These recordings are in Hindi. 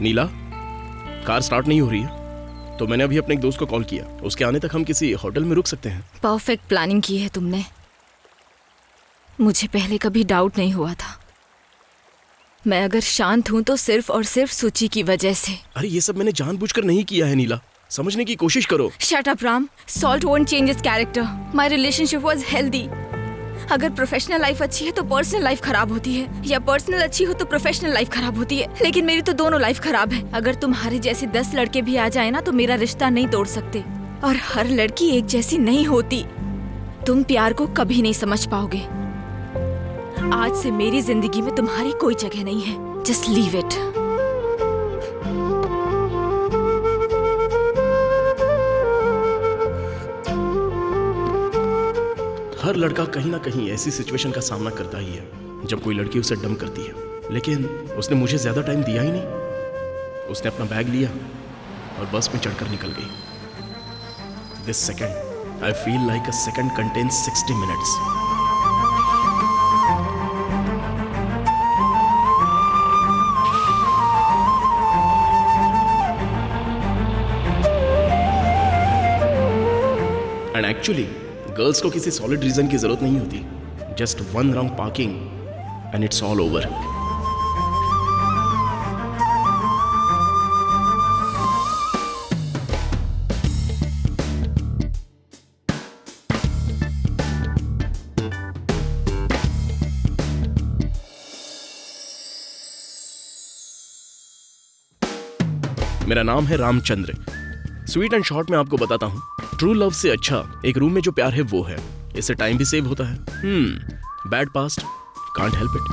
नीला, कार स्टार्ट नहीं हो रही है, तो मैंने अभी अपने एक दोस्त को कॉल किया। उसके आने तक हम किसी होटल में रुक सकते हैं। परफेक्ट प्लानिंग की है तुमने। मुझे पहले कभी डाउट नहीं हुआ था। मैं अगर शांत हूं तो सिर्फ और सिर्फ सूची की वजह से। अरे ये सब मैंने जानबूझकर नहीं किया है नीला, समझने की कोशिश करो। Shut up Ram, salt won't change his character. My relationship was healthy. अगर प्रोफेशनल लाइफ अच्छी है तो पर्सनल लाइफ खराब होती है, या पर्सनल अच्छी हो तो प्रोफेशनल लाइफ खराब होती है। लेकिन मेरी तो दोनों लाइफ खराब है। अगर तुम्हारे जैसे 10 लड़के भी आ जाए ना तो मेरा रिश्ता नहीं तोड़ सकते। और हर लड़की एक जैसी नहीं होती। तुम प्यार को कभी नहीं समझ पाओगे। आज से मेरी जिंदगी में तुम्हारी कोई जगह नहीं है। Just leave it. हर लड़का कहीं ना कहीं ऐसी सिचुएशन का सामना करता ही है जब कोई लड़की उसे डम करती है। लेकिन उसने मुझे ज्यादा टाइम दिया ही नहीं। उसने अपना बैग लिया और बस में चढ़कर निकल गई। This second I feel like a second contains 60 minutes. And actually girls को किसी सॉलिड रीजन की जरूरत नहीं होती। Just one wrong parking and it's all over. मेरा नाम है रामचंद्र। स्वीट एंड शॉर्ट में आपको बताता हूं, ट्रू लव से अच्छा एक रूम में जो प्यार है वो है। इससे टाइम भी सेव होता है। Bad past, can't help it.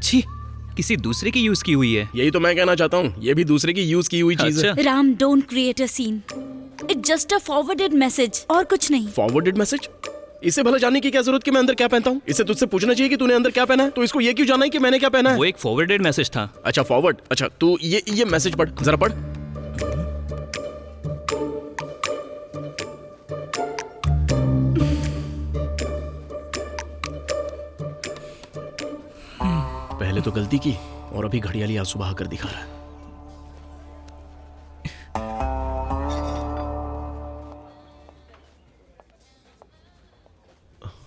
छी, किसी दूसरे की यूज की हुई है। यही तो मैं कहना चाहता हूँ, ये भी दूसरे की यूज की हुई चीज है। Ram, don't create a scene. It's just a forwarded message और कुछ नहीं। Forwarded message? इसे भला जानने की क्या जरूरत कि मैं अंदर क्या पहनता हूँ? इसे तुझसे पूछना चाहिए कि तूने अंदर क्या पहना है। तो इसको ये क्यों जानना है कि मैंने क्या पहना है? वो एक फॉरवर्डेड मैसेज था। अच्छा फॉरवर्ड। अच्छा तू ये मैसेज पढ़, जरा पढ़। पहले तो गलती की और अभी घड़ियाली आंसू बहा कर दिखा रहा है।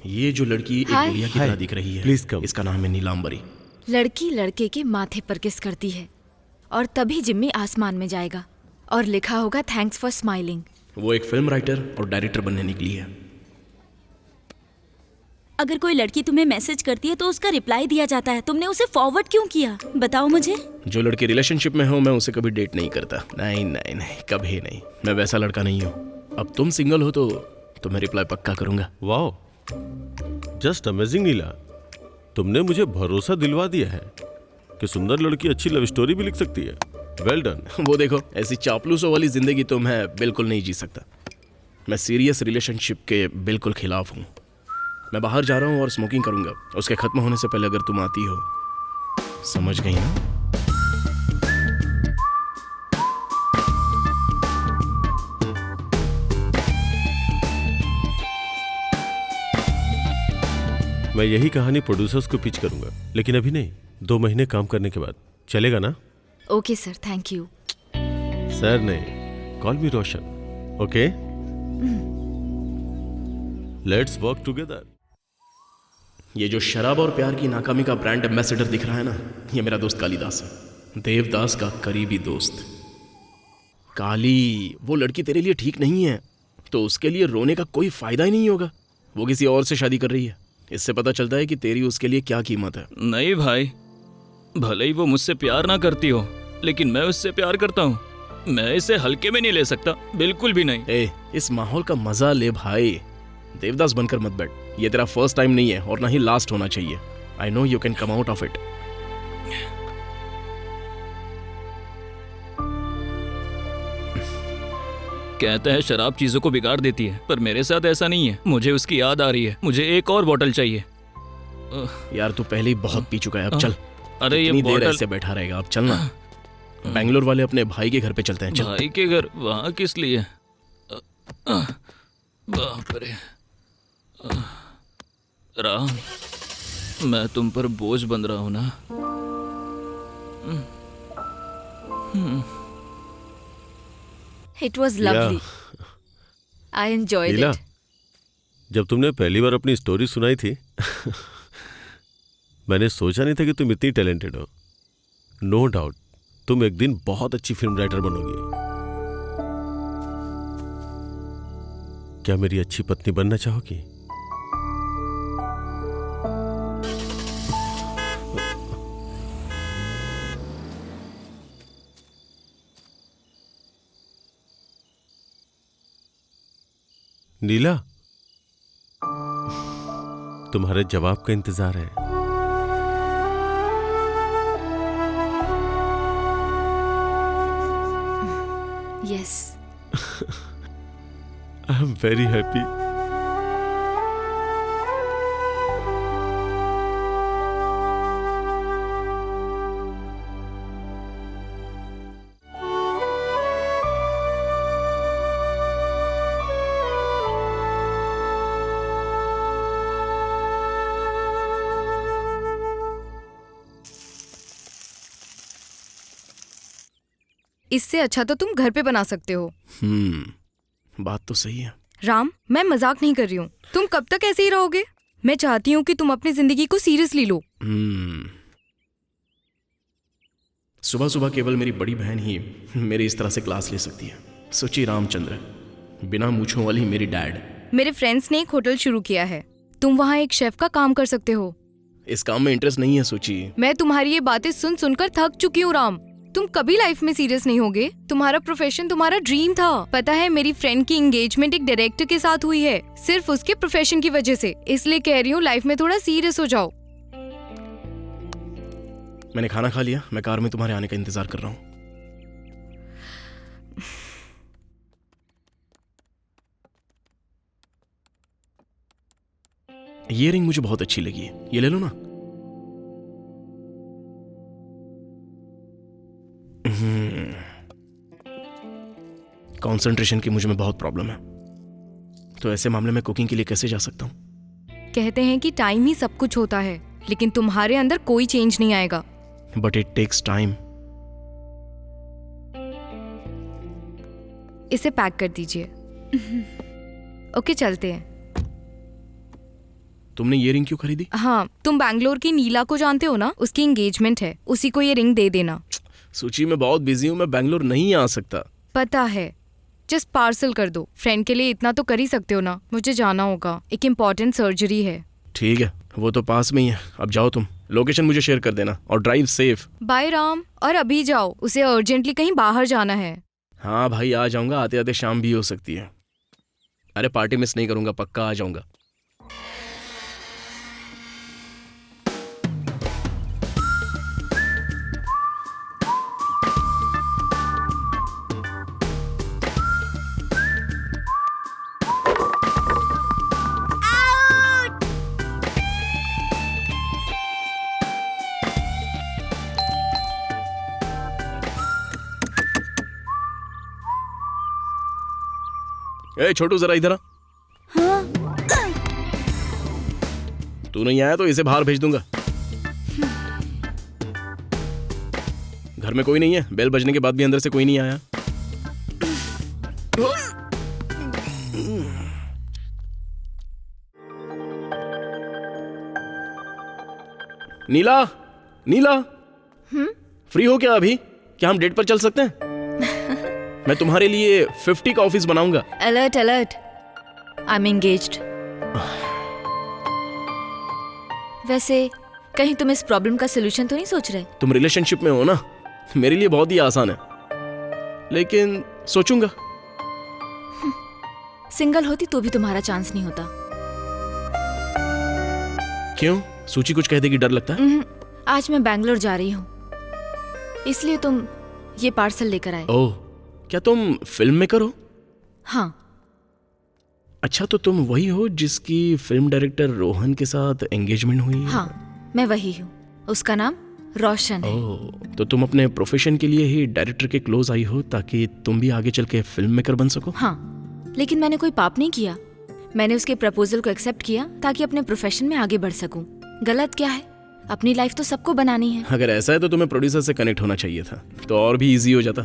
ये जो लड़की एक गुड़िया की तरह दिख रही है, प्लीज कम। इसका नाम है नीलांबरी। लड़की लड़के के माथे पर किस करती है और तभी जिम्मी आसमान में जाएगा और लिखा होगा थैंक्स फॉर स्माइलिंग। वो एक फिल्म राइटर और डायरेक्टर बनने निकली है। अगर कोई लड़की तुम्हें मैसेज करती है तो उसका रिप्लाई दिया जाता है। तुमने उसे फॉरवर्ड क्यों किया, बताओ मुझे। जो लड़की रिलेशनशिप में हो मैं उसे कभी डेट नहीं करता। नहीं नहीं नहीं, कभी नहीं। मैं वैसा लड़का नहीं हूँ। अब तुम सिंगल हो तो मैं रिप्लाई पक्का करूंगा। वाओ, जस्ट अमेजिंग नीला। तुमने मुझे भरोसा दिलवा दिया है कि सुंदर लड़की अच्छी लव स्टोरी भी लिख सकती है। Well done. वो देखो, ऐसी चापलूसों वाली जिंदगी तो मैं बिल्कुल नहीं जी सकता। मैं सीरियस रिलेशनशिप के बिल्कुल खिलाफ हूँ। मैं बाहर जा रहा हूँ और स्मोकिंग करूंगा। उसके खत्म होने से पहले अगर तुम आती हो, समझ गई ना? मैं यही कहानी प्रोड्यूसर्स को पिच करूंगा, लेकिन अभी नहीं, 2 महीने काम करने के बाद। चलेगा ना? Okay sir, thank you. Sir नहीं, call me Roshan. Okay, let's work together. ये जो शराब और प्यार की नाकामी का ब्रांड एम्बेसडर दिख रहा है ना, ये मेरा दोस्त कालीदास है। देवदास का करीबी दोस्त। काली, वो लड़की तेरे लिए ठीक नहीं है तो उसके लिए रोने का कोई फायदा ही नहीं होगा। वो किसी और से शादी कर रही है। इससे पता चलता है कि तेरी उसके लिए क्या कीमत है। नहीं भाई, भले ही वो मुझसे प्यार ना करती हो, लेकिन मैं उससे प्यार करता हूँ। मैं इसे हल्के में नहीं ले सकता, बिल्कुल भी नहीं। इस माहौल का मजा ले भाई। देवदास बनकर मत बैठ। ये तेरा फर्स्ट टाइम नहीं है और ना ही लास्ट होना चाहिए। I know you can come out of it. कहते हैं शराब चीजों को बिगाड़ देती है, पर मेरे साथ ऐसा नहीं है। मुझे उसकी याद आ रही है। मुझे एक और बोतल चाहिए। यार तू पहले ही बहुत पी चुका है, अब चल। अरे ये कितनी देर बोतल ऐसे बैठा रहेगा? अब चलना। बेंगलोर वाले अपने भाई के घर पे चलते हैं। चल। भाई के घर? वहाँ किस लिए? बाप रे। राम, मैं तुम पर बोझ बन रहा हूं ना? It was lovely. I enjoyed Neela, it. जब तुमने पहली बार अपनी स्टोरी सुनाई थी मैंने सोचा नहीं था कि तुम इतनी टैलेंटेड हो। नो डाउट तुम एक दिन बहुत अच्छी फिल्म राइटर बनोगी। क्या मेरी अच्छी पत्नी बनना चाहोगी? नीला, तुम्हारे जवाब का इंतजार है। Yes. I am very happy. इससे अच्छा तो तुम घर पे बना सकते हो। बात तो सही है। राम, मैं मजाक नहीं कर रही हूँ। तुम कब तक ऐसे ही रहोगे? मैं चाहती हूँ कि तुम अपनी जिंदगी को सीरियसली लो। सुबह सुबह केवल मेरी बड़ी बहन ही मेरी इस तरह से क्लास ले सकती है। सोची रामचंद्र, बिना मूंछों वाली मेरी डैड। मेरे फ्रेंड्स ने एक होटल शुरू किया है, तुम वहाँ एक शेफ का काम कर सकते हो। इस काम में इंटरेस्ट नहीं है सोची। मैं तुम्हारी ये बातें सुन सुनकर थक चुकी हूँ राम। तुम कभी लाइफ में सीरियस नहीं होगे। तुम्हारा प्रोफेशन तुम्हारा ड्रीम था। पता है, मेरी फ्रेंड की एंगेजमेंट एक डायरेक्टर के साथ हुई है, सिर्फ उसके प्रोफेशन की वजह से। इसलिए कह रही हूँ लाइफ में थोड़ा सीरियस हो जाओ। मैंने खाना खा लिया, मैं कार में तुम्हारे आने का इंतजार कर रहा हूँ। ये रिंग मुझे बहुत अच्छी लगी है, ये ले लो ना। कंसंट्रेशन की मुझ में बहुत प्रॉब्लम है, तो ऐसे मामले में कुकिंग के लिए कैसे जा सकता हूँ? कहते हैं कि टाइम ही सब कुछ होता है, लेकिन तुम्हारे अंदर कोई चेंज नहीं आएगा। But it takes time. इसे पैक कर दीजिए। ओके, चलते हैं। तुमने ये रिंग क्यों खरीदी? हाँ, तुम बैंगलोर की नीला को जानते हो ना, उसकी एंगेजमेंट है, उसी को ये रिंग दे देना। सूची में बहुत बिजी हूँ, मैं बैंगलोर नहीं आ सकता। पता है, जस्ट पार्सल कर दो। फ्रेंड के लिए इतना तो कर ही सकते हो ना। मुझे जाना होगा, एक इम्पोर्टेंट सर्जरी है। ठीक है, वो तो पास में ही है। अब जाओ तुम, लोकेशन मुझे शेयर कर देना और ड्राइव सेफ। बाय राम, और अभी जाओ, उसे अर्जेंटली कहीं बाहर जाना है। हाँ भाई, आ जाऊंगा, आते आते शाम भी हो सकती है। अरे पार्टी मिस नहीं करूंगा, पक्का आ जाऊंगा। ए छोटू, जरा इधर आ। तू नहीं आया तो इसे बाहर भेज दूंगा। घर में कोई नहीं है, बेल बजने के बाद भी अंदर से कोई नहीं आया। नीला, नीला, फ्री हो क्या अभी? क्या हम डेट पर चल सकते हैं? मैं तुम्हारे लिए 50 का ऑफिस बनाऊंगा। Alert alert, I am engaged. वैसे कहीं तुम इस प्रॉब्लम का सलूशन तो नहीं सोच रहे? तुम रिलेशनशिप में हो ना, मेरे लिए बहुत ही आसान है, लेकिन सोचूंगा। सिंगल होती तो भी तुम्हारा चांस नहीं होता। क्यों? सूची कुछ कह देगी, डर लगता है? आज मैं बैंगलोर जा रही हूँ, इसलिए तुम ये पार्सल लेकर आए। ओह, क्या तुम फिल्म मेकर हो? हाँ। अच्छा, तो तुम वही हो जिसकी फिल्म डायरेक्टर रोहन के साथ एंगेजमेंट हुई? हाँ, मैं वही हूँ। उसका नाम रोशन है। ओह, तो तुम अपने प्रोफेशन के लिए ही डायरेक्टर के क्लोज आई हो ताकि तुम भी आगे चल के फिल्म मेकर बन सको? हाँ, लेकिन मैंने कोई पाप नहीं किया। मैंने उसके प्रपोजल को एक्सेप्ट किया ताकि अपने प्रोफेशन में आगे बढ़ सकूं। गलत क्या है? अपनी लाइफ तो सबको बनानी है। अगर ऐसा है तो तुम्हें प्रोड्यूसर से कनेक्ट होना चाहिए था, तो और भी इजी हो जाता।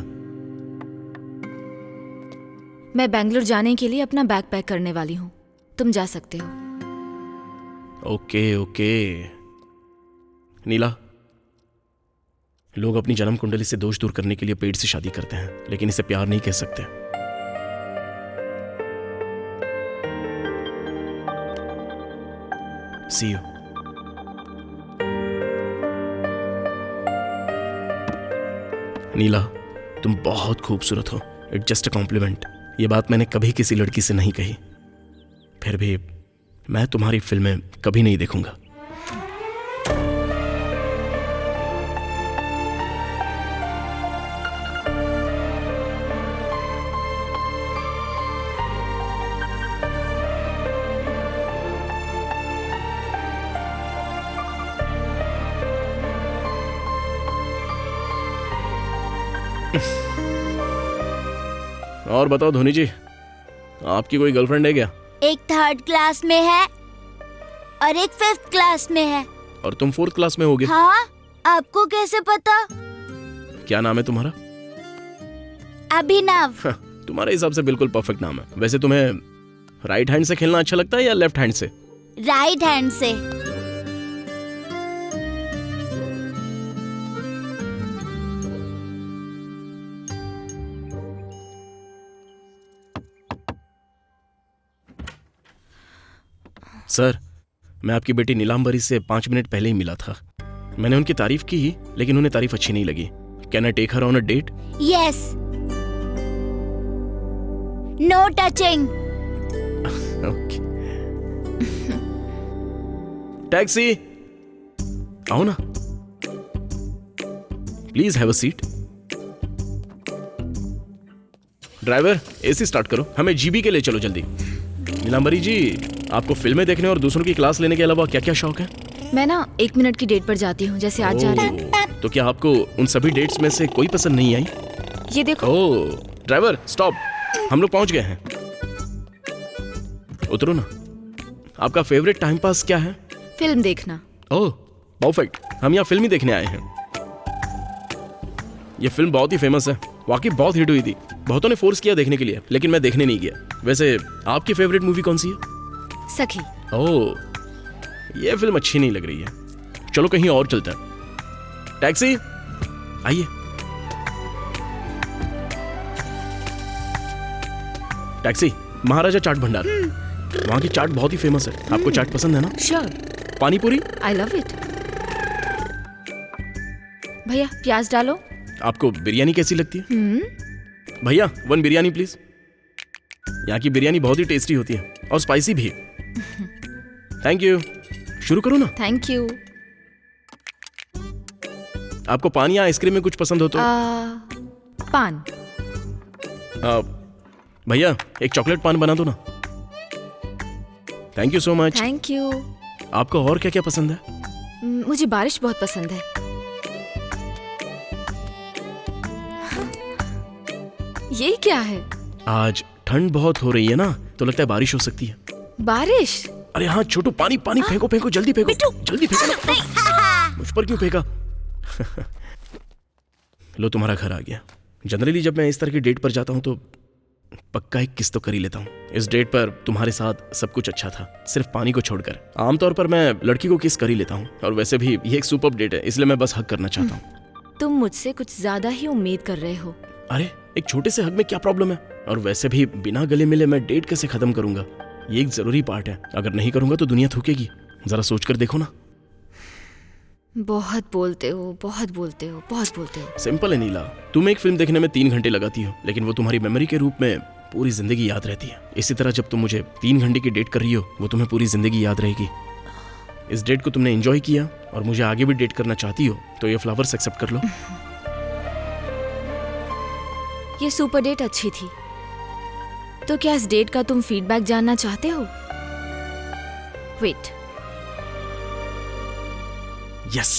मैं बैंगलोर जाने के लिए अपना बैग पैक करने वाली हूँ, तुम जा सकते हो। ओके ओके नीला, लोग अपनी जन्म कुंडली से दोष दूर करने के लिए पेट से शादी करते हैं, लेकिन इसे प्यार नहीं कह सकते। सी यू। नीला, तुम बहुत खूबसूरत हो। It's just a compliment. ये बात मैंने कभी किसी लड़की से नहीं कही। फिर भी मैं तुम्हारी फिल्में कभी नहीं देखूंगा। और बताओ धोनी जी, आपकी कोई गर्लफ्रेंड है क्या? एक 3rd क्लास में है और एक 5th क्लास में है। और तुम 4th क्लास में होगे? हाँ, आपको कैसे पता? क्या नाम है तुम्हारा? अभिनव। तुम्हारे हिसाब से बिल्कुल परफेक्ट नाम है। वैसे तुम्हें राइट हैंड से खेलना अच्छा लगता है या लेफ्ट हैंड से? राइट हैंड से। सर, मैं आपकी बेटी नीलांबरी से 5 मिनट पहले ही मिला था। मैंने उनकी तारीफ की, लेकिन उन्हें तारीफ अच्छी नहीं लगी। Can I take her on a date? Yes. No touching. Okay. Taxi, आओ ना, please have a seat. Driver, AC start करो, हमें जीबी के लिए चलो जल्दी। नीलांबरी जी, आपको फिल्में देखने और दूसरों की क्लास लेने के अलावा क्या क्या शौक है? मैं ना 1 मिनट की डेट पर जाती हूँ, जैसे आज जा रही हूँ। तो क्या आपको उन सभी डेट्स में से कोई पसंद नहीं आई? ये देखो। ओह, ड्राइवर स्टॉप, हम लोग पहुंच गए हैं। उतरो ना। आपका फेवरेट टाइम पास क्या है? फिल्म देखना। ओह परफेक्ट, हम यहाँ फिल्म ही देखने आए हैं। ये फिल्म बहुत ही फेमस है, वाकई बहुत हिट हुई थी। बहुतों ने फोर्स किया देखने के लिए, लेकिन मैं देखने नहीं गया। वैसे आपकी फेवरेट मूवी कौन सी है? सखी। ओह, ये फिल्म अच्छी नहीं लग रही है, चलो कहीं और चलते हैं। टैक्सी, आइए। टैक्सी, महाराजा चाट भंडार। वहाँ की चाट बहुत ही फेमस है। आपको चाट पसंद है ना? श्योर। पानी पूरी? I love it. भैया प्याज डालो। आपको बिरयानी कैसी लगती है? भैया 1 बिरयानी प्लीज। यहाँ की बिरयानी बहुत ही टेस्टी होती है और स्पाइसी भी। Thank you. शुरू करो ना। Thank you. आपको पान या आइसक्रीम में कुछ पसंद हो तो? पान। भैया एक चॉकलेट पान बना दो ना। Thank you so much. Thank you. आपको और क्या क्या पसंद है? मुझे बारिश बहुत पसंद है। ये क्या है? आज ठंड बहुत हो रही है ना, तो लगता है बारिश हो सकती है। बारिश? अरे हाँ छोटू, पानी पानी फेंको फेंको, जल्दी फेंको, जल्दी फेंको ना। मुझ पर क्यों फेंका? लो तुम्हारा घर आ गया। जनरली जब मैं इस तरह की डेट पर जाता हूँ तो पक्का एक किस तो कर ही लेता हूँ। इस डेट पर तुम्हारे साथ सब कुछ अच्छा था, सिर्फ पानी को छोड़कर। आमतौर पर मैं लड़की को किस कर ही लेता हूँ, और वैसे भी ये एक सुपर डेट है, इसलिए मैं बस हक करना चाहता हूँ। तुम मुझसे कुछ ज्यादा ही उम्मीद कर रहे हो। अरे एक छोटे से हक में क्या प्रॉब्लम है? और वैसे भी बिना गले मिले मैं डेट कैसे खत्म करूंगा? ये एक जरूरी पार्ट है, अगर नहीं करूंगा तो दुनिया थूकेगी। जरा सोच कर देखो ना। बहुत बोलते हो, बहुत बोलते हो, बहुत बोलते हो। सिंपल है नीला, तुम एक फिल्म देखने में 3 घंटे लगाती हो, लेकिन वो तुम्हारी मेमोरी के रूप में पूरी जिंदगी याद रहती है। इसी तरह जब तुम मुझे 3 घंटे की डेट कर रही हो, वो तुम्हें पूरी जिंदगी याद रहेगी। इस डेट को तुमने एंजॉय किया और मुझे आगे भी डेट करना चाहती हो, तो ये फ्लावर्स एक्सेप्ट कर लो। ये सुपर डेट अच्छी थी, तो क्या इस डेट का तुम फीडबैक जानना चाहते हो? वेट। यस।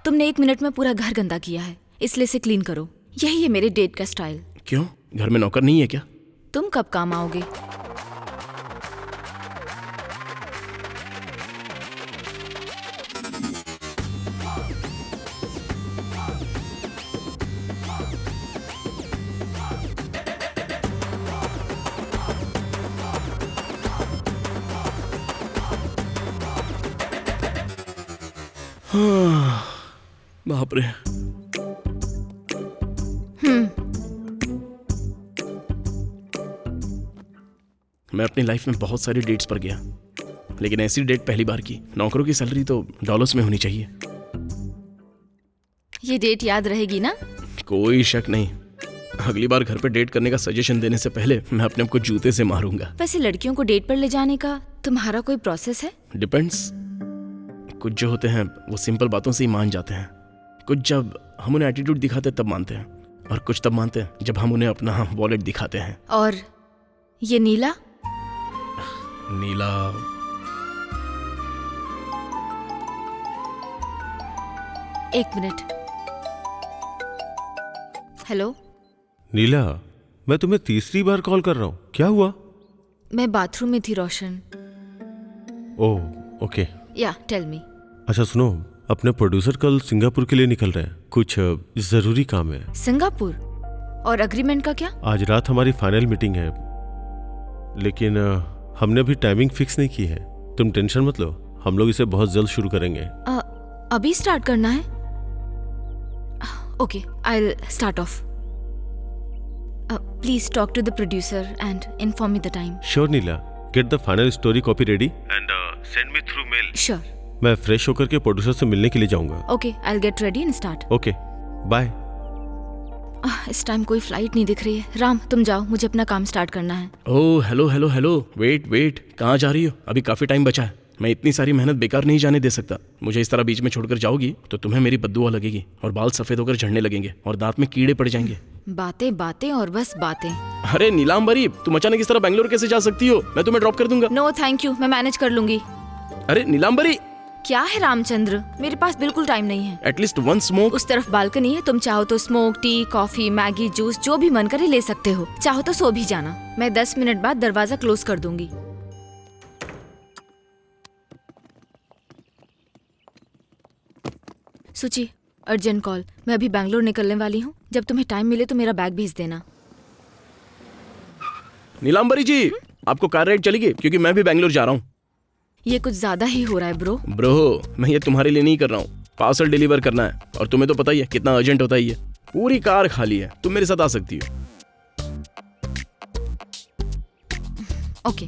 तुमने 1 मिनट में पूरा घर गंदा किया है। इसलिए इसे क्लीन करो। यही है मेरे डेट का स्टाइल। क्यों, घर में नौकर नहीं है क्या? तुम कब काम आओगे? बाप रे। मैं अपनी लाइफ में बहुत सारी डेट्स पर गया, लेकिन ऐसी डेट पहली बार की। नौकरों की सैलरी तो डॉलर्स में होनी चाहिए। ये डेट याद रहेगी ना? कोई शक नहीं। अगली बार घर पे डेट करने का सजेशन देने से पहले मैं अपने आप को जूते से मारूंगा। वैसे लड़कियों को डेट पर ले जाने का तुम्हारा कोई प्रोसेस है? डिपेंड्स। कुछ जो होते हैं वो सिंपल बातों से ही मान जाते हैं। कुछ जब हम उन्हें एटीट्यूड दिखाते हैं तब मानते हैं, और कुछ तब मानते हैं जब हम उन्हें अपना वॉलेट दिखाते हैं। और ये नीला? नीला एक मिनट। हेलो नीला, मैं तुम्हें तीसरी बार कॉल कर रहा हूँ, क्या हुआ? मैं बाथरूम में थी रोशन। Oh okay. या टेल मी। अच्छा सुनो, अपने प्रोड्यूसर कल सिंगापुर के लिए निकल रहे हैं, कुछ जरूरी काम है। सिंगापुर? और अग्रीमेंट का क्या? आज रात हमारी फाइनल मीटिंग है, लेकिन हमने अभी टाइमिंग फिक्स नहीं की है। तुम टेंशन मत लो, हम लोग इसे बहुत जल्द शुरू करेंगे। अभी स्टार्ट करना है? Okay, I will start off. Please talk to the producer and inform me the time. Sure Neela, get the final story copy ready and send me through mail. Sure. मैं फ्रेश होकर के प्रोड्यूसर से मिलने के लिए जाऊंगा। Okay, I will get ready and start. Okay bye. इस टाइम कोई फ्लाइट नहीं दिख रही है। राम तुम जाओ, मुझे अपना काम स्टार्ट करना है। Oh hello hello hello, wait, कहाँ जा रही हो? अभी काफी टाइम बचा है। मैं इतनी सारी मेहनत बेकार नहीं जाने दे सकता। मुझे इस तरह बीच में छोड़कर जाओगी तो तुम्हें मेरी बद्दुआ लगेगी, और बाल सफेद होकर झड़ने लगेंगे, और दांत में कीड़े पड़ जाएंगे। बातें बातें और बस बातें। अरे नीलांबरी, तुम अचानक इस तरह बैंगलोर कैसे जा सकती हो? मैं तुम्हें ड्रॉप कर दूंगा। नो थैंक यू, मैं मैनेज कर लूंगी। अरे नीलांबरी, क्या है रामचंद्र, मेरे पास बिल्कुल टाइम नहीं है। At least one smoke. उस तरफ बालकनी है, तुम चाहो तो smoke, T, coffee, Maggi, juice जो भी मन करे ले सकते हो। चाहो तो सो भी जाना। मैं 10 मिनट बाद दरवाजा क्लोज कर दूंगी। सुची, अर्जेंट कॉल। मैं अभी बैंगलोर निकलने वाली हूँ। जब तुम्हें टाइम मिले तो मेरा बैग भेज देना। नीलांबरी जी, आपको कार राइड चलेगी? क्योंकि मैं भी बैंगलोर जा रहा हूँ। ये कुछ ज्यादा ही हो रहा है ब्रो। मैं ये तुम्हारे लिए नहीं कर रहा हूँ, पार्सल डिलीवर करना है, और तुम्हें तो पता ही है कितना अर्जेंट होता है ये। पूरी कार खाली है, तुम मेरे साथ आ सकती हो। ओके,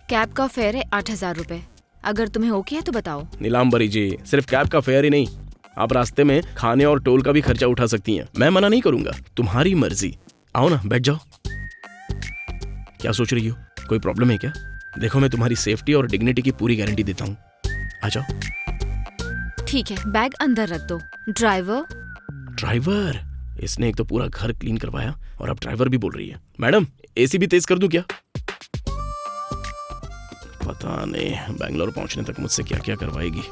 कैब का फेयर है 8,000 रुपए। अगर तुम्हें ओके है तो बताओ। नीलांबरी जी, सिर्फ कैब का फेयर ही नहीं, आप रास्ते में खाने और टोल का भी खर्चा उठा सकती हैं। मैं मना नहीं करूंगा, तुम्हारी मर्जी। आओ ना, बैठ जाओ। क्या सोच रही हो? कोई प्रॉब्लम है क्या? देखो, मैं तुम्हारी सेफ्टी और डिग्निटी की पूरी गारंटी देता हूँ। आ जाओ। ठीक है, बैग अंदर रख दो। ड्राइवर? इसने एक तो पूरा घर क्लीन करवाया और अब ड्राइवर भी बोल रही है। मैडम, एसी भी तेज कर दूं क्या? पता नहीं बैंगलोर पहुंचने तक मुझसे क्या क्या करवाएगी।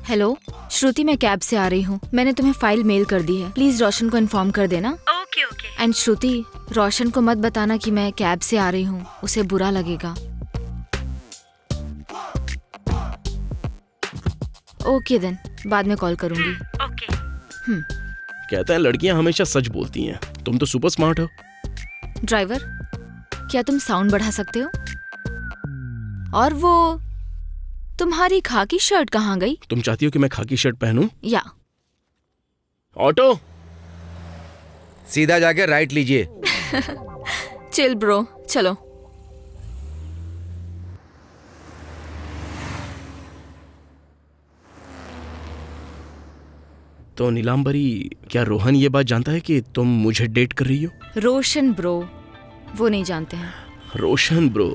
हेलो श्रुति, मैं कैब से आ रही हूँ। मैंने तुम्हें फाइल मेल कर दी है। प्लीज रोशन को इन्फॉर्म कर देना। Okay okay. एंड श्रुति, रोशन को मत बताना कि मैं कैब से आ रही हूँ, उसे बुरा लगेगा। ओके देन, बाद में कॉल करूंगी। ओके। कहते हैं लड़कियां हमेशा सच बोलती हैं। तुम तो सुपर स्मार्ट हो। ड्राइवर, क्या तुम साउंड बढ़ा सकते हो? और वो तुम्हारी खाकी शर्ट कहाँ गई? तुम चाहती हो कि मैं खाकी शर्ट पहनूं? या ऑटो, सीधा जाके राइट लीजिए। चिल ब्रो, चलो। तो नीलांबरी, क्या रोहन ये बात जानता है कि तुम मुझे डेट कर रही हो? रोशन ब्रो, वो नहीं जानते हैं। रोशन ब्रो,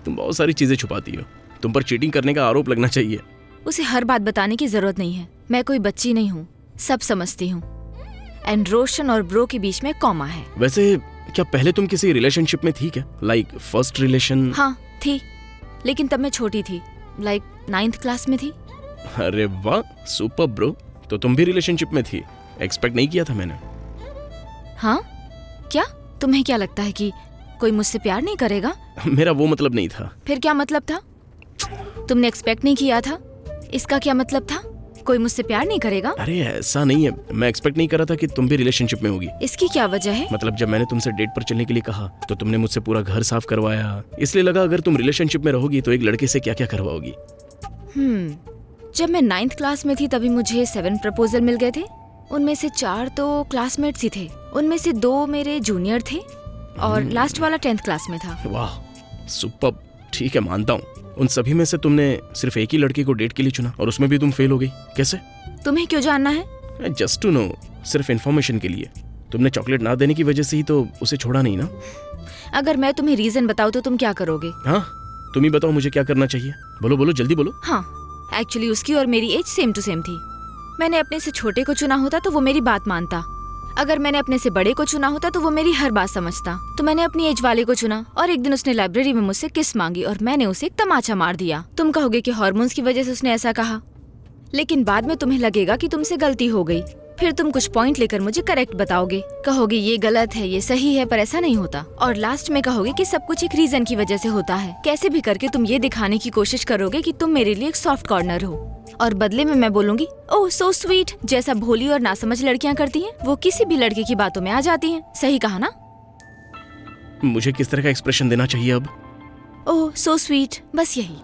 तुम बहुत सारी चीजें छुपाती हो। तुम पर चीटिंग करने का आरोप लगना चाहिए। उसे हर बात बताने की जरूरत नहीं है। मैं कोई बच्ची नहीं हूँ, सब समझती हूँ। एंड रोशन और ब्रो के बीच में कॉमा है। वैसे क्या पहले तुम किसी रिलेशनशिप में थी क्या? Like first relation? हाँ थी, लेकिन तब मैं छोटी थी। लाइक 9th क्लास में थी। अरे वाह, सुपर ब्रो। तो तुम भी रिलेशनशिप में थी? एक्सपेक्ट नहीं किया था मैंने। हाँ क्या तुम्हें क्या लगता है कि कोई मुझसे प्यार नहीं करेगा? मेरा वो मतलब नहीं था। फिर क्या मतलब था? तुमने एक्सपेक्ट नहीं किया था, इसका क्या मतलब था? कोई मुझसे प्यार नहीं करेगा? अरे ऐसा नहीं है, मैं एक्सपेक्ट नहीं कर रहा था कि तुम भी रिलेशनशिप में होगी। इसकी क्या वजह है? मतलब जब मैंने तुमसे डेट पर चलने के लिए कहा तो तुमने मुझसे पूरा घर साफ करवाया, इसलिए लगा अगर तुम रिलेशनशिप में रहोगी तो एक लड़के से क्या क्या करवाओगी। जब मैं 9th क्लास में थी तभी मुझे 7 प्रपोजल मिल गए थे। उनमें से 4 तो क्लासमेट्स ही थे, उनमें से 2 मेरे जूनियर थे और लास्ट वाला 10th क्लास में था। वाह सुपर, ठीक है मानता हूँ। उन सभी में से तुमने सिर्फ एक ही लड़की को डेट के लिए चुना और उसमें भी तुम फेल हो गई, कैसे? तुम्हें क्यों जानना है? जस्ट टू नो, सिर्फ इन्फॉर्मेशन के लिए। तुमने चॉकलेट ना देने की वजह से ही तो उसे छोड़ा नहीं ना? अगर मैं तुम्हें रीजन बताऊँ तो तुम क्या करोगे? हाँ तुम ही बताओ मुझे क्या करना चाहिए। बोलो बोलो जल्दी बोलो। हाँ एक्चुअली उसकी और मेरी एज सेम टू सेम थी। मैंने अपने से छोटे को चुना होता तो वो मेरी बात मानता, अगर मैंने अपने से बड़े को चुना होता तो वो मेरी हर बात समझता। तो मैंने अपनी एज वाले को चुना और एक दिन उसने लाइब्रेरी में मुझसे किस मांगी और मैंने उसे एक तमाचा मार दिया। तुम कहोगे कि हार्मोन्स की वजह से उसने ऐसा कहा, लेकिन बाद में तुम्हें लगेगा कि तुमसे गलती हो गई। फिर तुम कुछ पॉइंट लेकर मुझे करेक्ट बताओगे, कहोगे ये गलत है ये सही है, पर ऐसा नहीं होता। और लास्ट में कहोगे कि सब कुछ एक रीजन की वजह से होता है। कैसे भी करके तुम ये दिखाने की कोशिश करोगे कि तुम मेरे लिए एक सॉफ्ट कॉर्नर हो, और बदले में मैं बोलूंगी ओह सो स्वीट, जैसा भोली और नासमझ लड़कियां करती हैं वो किसी भी लड़के की बातों में आ जाती हैं। सही कहा ना? मुझे किस तरह का एक्सप्रेशन देना चाहिए अब? ओह सो स्वीट, बस यही।